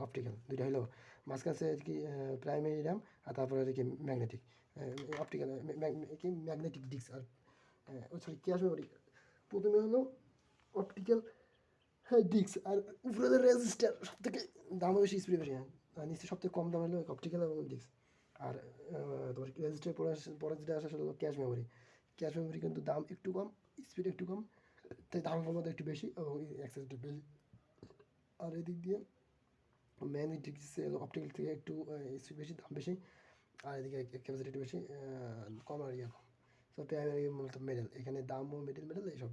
অপটিক্যাল, দুইটা হলো। মাঝখানে আছে কি প্রাইমারি র্যাম, আর তারপরে আর কি ম্যাগনেটিক, অপটিক্যাল কি ম্যাগনেটিক ডিস্ক, আর সরি ক্যাশ মেমোরি। প্রথমে হলো অপটিক্যাল, হ্যাঁ, ডিস্ক, আর উপরে রেজিস্টার সব থেকে দামও বেশি, স্পিড বেশি, হ্যাঁ, আর নিচে সব থেকে কম দাম হলো অপটিক্যাল এবং ডিস্ক। আর তোমার রেজিস্টার পরে যেটা আসে সেটা হলো ক্যাশ মেমোরি। ক্যাশ মেমোরি কিন্তু দাম একটু কম, স্পিড একটু কম, তাই ধারণ ক্ষমতা একটু বেশি এবং অ্যাক্সেস একটু বেশি। আর এদিক দিয়ে ম্যাগনেটিক অপটিক্যাল থেকে একটু স্পিড বেশি, দাম বেশি, আর এদিকে ক্যাপাসিটি একটু বেশি, কম আর ইয়ে কম। সো প্রাইমারি মূলত মেডেল, এখানে দামও মেডেল এইসব।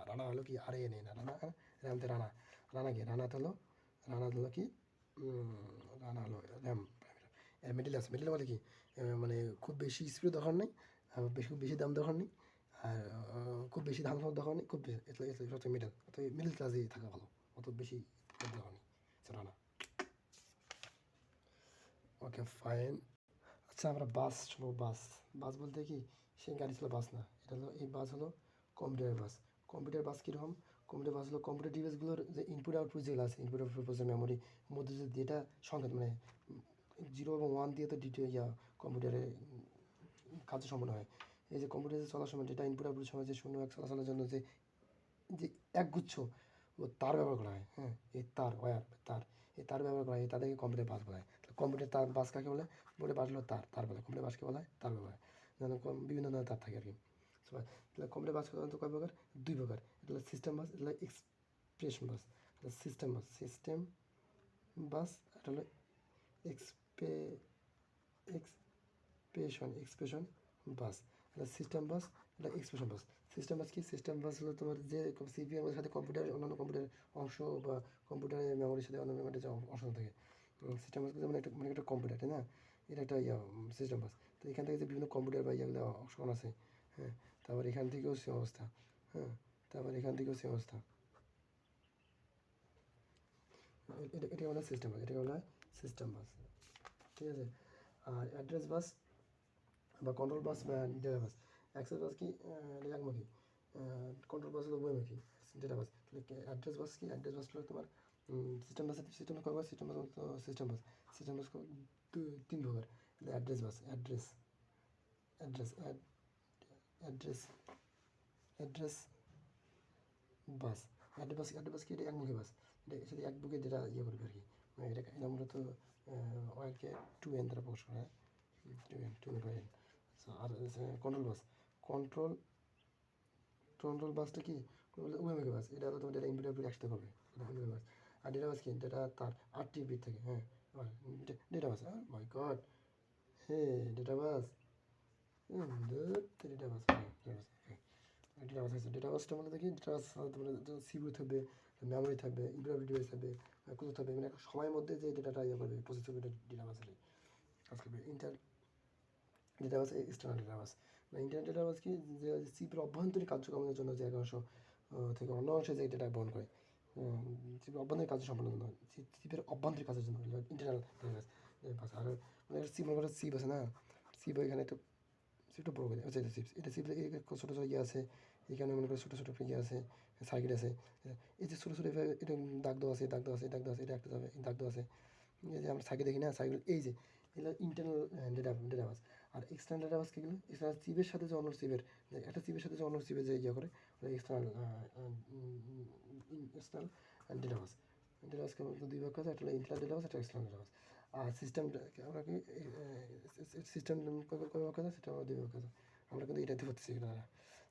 রানা হলো কি আর এ নেই না, রানা র্যামতে রানা হলো কি রানা হলো র্যাম। মিডিল আছে, মিডিল বলে কি মানে খুব বেশি স্পিড দরকার নেই, খুব বেশি দাম দরকার নেই, আর খুব বেশি ধান খাওয়ার দরকার নেই, খুব সবচেয়ে মিডল, অত মিডল ক্লাসেই থাকা ভালো, অত বেশি দরকার নেই, সেটা না। Okay fine. আচ্ছা, আমরা বাস শুনবো। বাস বলতে কি সেই গাড়ি ছিল বাস না, এটা হলো এই বাস হলো কম্পিউটার বাস। কম্পিউটার বাস কীরকম? কম্পিউটার বাস হলো কম্পিউটার ডিভাইসগুলোর যে ইনপুট আউটপুট যেগুলো আছে, ইনপুট আউটপুট প্রসেসর মেমোরি মধ্যে যে ডেটা সংকেত মানে 0 এবং 1 দিয়ে তো কম্পিউটারে কাজ সম্পন্ন হয়। এই যে কম্পিউটারে চলার সময় ডেটা ইনপুট আউটপুট সময় যে 0 1 চলাচলের জন্য যে যে একগুচ্ছ ও তার ব্যবহার করা হয়, হ্যাঁ, এই তার এই তার ব্যবহার করা হয়, তাদেরকে কম্পিউটার বাস বলা হয়। কম্পিউটার তার বাস কাকে বলে? কম্পিউটার বাস হলো তার বলে, কম্পিউটার বাসকে বলা হয় তার ব্যবহার। যেন বিভিন্ন ধরনের তার থাকে আর কি। তাহলে কম্পিউটার বাস সাধারণত কয় প্রকার? 2 প্রকার। এটা হলো সিস্টেম বাস, এটা হলো এক্সপ্রেশন বাস। সিস্টেম বাস এটা হলো এক্সপে এক্সপ্রেশন বাস। এটা সিস্টেম বাস, এটা এক্সপ্রেশন বাস। সিস্টেম বাস কি? সিস্টেম বাস হলো তোমার যে সিপিইউ এর সাথে কম্পিউটারের অন্যান্য কম্পিউটারের অংশ বা কম্পিউটারের মেমোরির সাথে অন্যান্য মেমোরির যে অংশ থাকে। সিস্টেম বাস যেমন একটা কম্পিউটার, তাই না? এটা একটা সিস্টেম বাস। তো এখান থেকে যে বিভিন্ন কম্পিউটার বা ইয়েগুলো অংশগ্রহণ আছে, হ্যাঁ, তারপর এখান থেকেও সেম অবস্থা, হ্যাঁ, তারপর এখান থেকেও সেম অবস্থা। এটা বলা হয় সিস্টেম বাস, এটাকে বলা হয় সিস্টেম বাস, ঠিক আছে? আর অ্যাড্রেস বাস বা কন্ট্রোল বাস বা ডেটা বাস। অ্যাক্সেস বাস কি? একমুখী। কন্ট্রোল বাস হলো উভয়মুখী ডেটা বাস। তাহলে অ্যাড্রেস বাস কি? অ্যাড্রেস বাস হলো তোমার সিস্টেম বাস কয় প্রকার? সিস্টেম বাস 3 প্রকার। অ্যাড্রেস বাস অ্যাড্রেস অ্যাড্রেস অ্যাড্রেস অ্যাড্রেস বাস অ্যাড্রেস বাস কি? এটা একমুখী বাস, এটা সাথে একমুখী যেটা করবে আর কি। এটা মূলত ওয়াইরকে 2n দ্বারা প্রকাশ করা হয়, 2n আর কন্ট্রোল বাস কন্ট্রোল কন্ট্রোল বাসটা কি? উভয়মুখী বাস, এটা হলো তোমার ডেটা ইনপুট আউটপুট একসাথে করবে, উভয়মুখী বাস। আর ডেটা বাস কি? ডেটা তার 8টি বিট থাকে, হ্যাঁ, ডেটা বাস, মাই গড, হে ডেটা বাস, ডেটা বাস ডেটা বাসটা মূলত কি? ডেটা বাস তোমার সিপিইউ থাকবে, মেমোরি থাকবে, ইনপুট ডিভাইস থাকবে, কোথাও থাকবে, মানে সময়ের মধ্যে যে ডেটাটা করবে প্রসেস করবে, ডেটা বাসের কাজ করবে। ডেটা বাস এক্সটার্নাল ডেটা বাস। ইন্টারনাল ডেটা বাস কি? যে সিপির অভ্যন্তরীণ কার্যক্রমের জন্য যে এক অংশ থেকে অন্য অংশে যে ডেটা বহন করে, সিপির অভ্যন্তরীণ কাজ সম্পাদনের জন্য, সিপের অভ্যন্তরীণ কাজের জন্য ইন্টারনাল ডেটা বাস। আর মানে সিপ মনে করো সিপ আছে না, সিপ এখানে একটু সিপটা বড় করে আচ্ছা, এটা সিপ ছোটো ছোটো ইয়ে আছে, এখানে মনে করো ছোটো ছোটো ইয়ে আছে, সার্কিট আছে, এই যে ছোটো ছোটো এটা দাগ দেওয়া আছে, এটা একটা যাবে, দাগ দেওয়া আছে, এই যে আমরা সার্কিট দেখি না, সার্কিট এই যে এগুলো ইন্টারনাল ডেটা বাস। আর এক্সটার্নাল ডেটা বাস কীগুলো? এক্সটার্নাল চিপের সাথে যে অন্য চিপের, একটা চিপের সাথে যে অন্য চিপে যে ইয়ে করে, এক্সটার্নাল এক্সটার্নাল ডেটা বাস। ডেটা বাসকে দুই ভাগ আছে, একটা হলো ইন্টারনাল ডেটা বাস, একটা এক্সটার্নাল ডেটা বাস। আর সিস্টেম আমরা কি সিস্টেম কয় ভাগ আছে? সেটা আমরা দুই ভাগ আছে, আমরা কিন্তু এটাতে পড়তেছি না।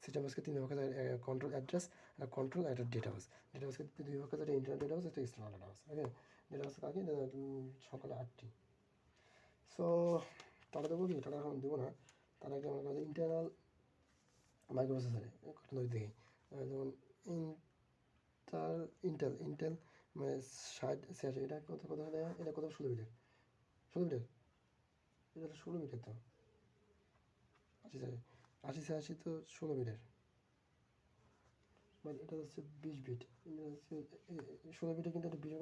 সিস্টেম বাসকে 3 ভাগ আছে, কন্ট্রোল অ্যাড্রেস, কন্ট্রোল একটা ডেটা বাস। ডেটা বাসকে 2 ভাগ আছে, একটা ইন্টারনাল ডেটা বাস, একটা এক্সটার্নাল ডেটা বাস। ওকে, ডেটা বাস আগে সকালে 8টি। সো তারা দেবো কি? টাকা এখন দেবো না, তার আগে আমার কাছে ইন্টারনাল মাইক্রোপ্রসেসরে ঘটনা দেখি। যেমন ইন্টেল মানে 60 86, এটা কত দেয়? এটা কত? 16 বিটের, 16 বিটের, এটা 16 বিটের তো 80 তো 16 বিটের, বাট এটা হচ্ছে 20 বিট, এটা হচ্ছে 16 বিটের, কিন্তু এটা 20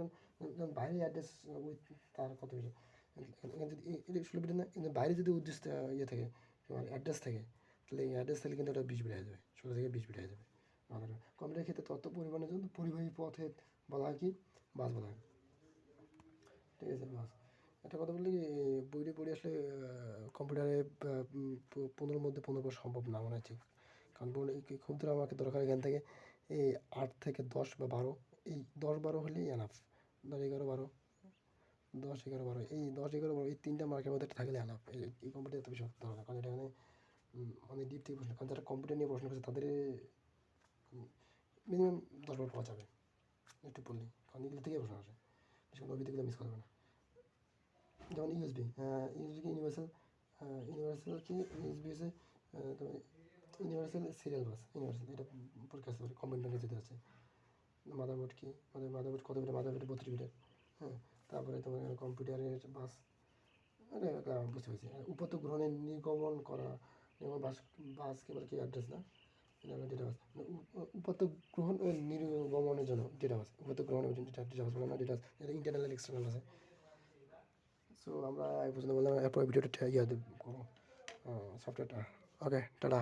যখন বাইরে অ্যাড্রেস উইথ তার কত বিট, এখানে যদি এটা 16 বিটের না, কিন্তু বাইরে যদি উদ্দেশ্য ইয়ে থাকে, তোমার অ্যাড্রেস থাকে, তাহলে এই অ্যাড্রেস থাকলে কিন্তু ওটা 20 বিট হয়ে যাবে, 16 থেকে 20 বিট হয়ে যাবে। কম্পিউটারের ক্ষেত্রে তথ্য পরিমাণের জন্য পরিবাহী পথে বলা হয় কি? বাস বলা হয়, ঠিক আছে, বাস। একটা কথা বললে কি, বইটি পড়ে আসলে কম্পিউটারে 15-র মধ্যে 15 পড়া সম্ভব না মনে হচ্ছে, কারণ খুব ধরে আমাকে দরকার এখান থেকে এই 8 থেকে 10 বা 12, এই 10-12 হলেই এনাফ, 10 11 12, 10 11 12, এই 10 11 12 এই 3টা মার্কের মধ্যে থাকলে এনাফ। এই কম্পিউটার এত বেশি দরকার, কারণ এটা এখানে অনেক ডিপ থেকে প্রশ্ন, কারণ যারা কম্পিউটার নিয়ে পড়াশোনা করছে তাদের মিনিমাম 10 বার পাওয়া যাবে একটু পড়লেই, কারণ এগুলো থেকে প্রশ্ন আসে, বেশি কোনো অভিজ্ঞতা মিস করবে না। যেমন ইউএসবি কি? ইউনিভার্সাল কি? ইউএসবি হচ্ছে তোমার ইউনিভার্সাল সিরিয়াল বাস, ইউনিভার্সাল, এটা পরীক্ষা আসতে পারে, কম্পিউটারে যেতে আছে। মাদারবোর্ড কি? মাদারবোর্ড কত বিটের? মাদারবোর্ড 32 বিটের, হ্যাঁ। তারপরে তোমার কম্পিউটারের বাস, এটা বুঝতে পেরেছি। উপাত্ত গ্রহণের নির্গমন করা, যেমন বাসকে বলে কি? অ্যাড্রেস না, এটা হলো ডেটা বাস। উপাত্ত গ্রহণ ও নির্গমনের জন্য ডেটা বাস, উপাত্ত গ্রহণের জন্য ডেটা বাস বলে না, ডেটা এটা ইন্টারনাল এক্সটার্নাল আছে। সো আমরা এই পর্যন্ত বললাম, এরপর ভিডিওটা ইয়ে করবো সফটওয়্যারটা। ওকে, টাটা।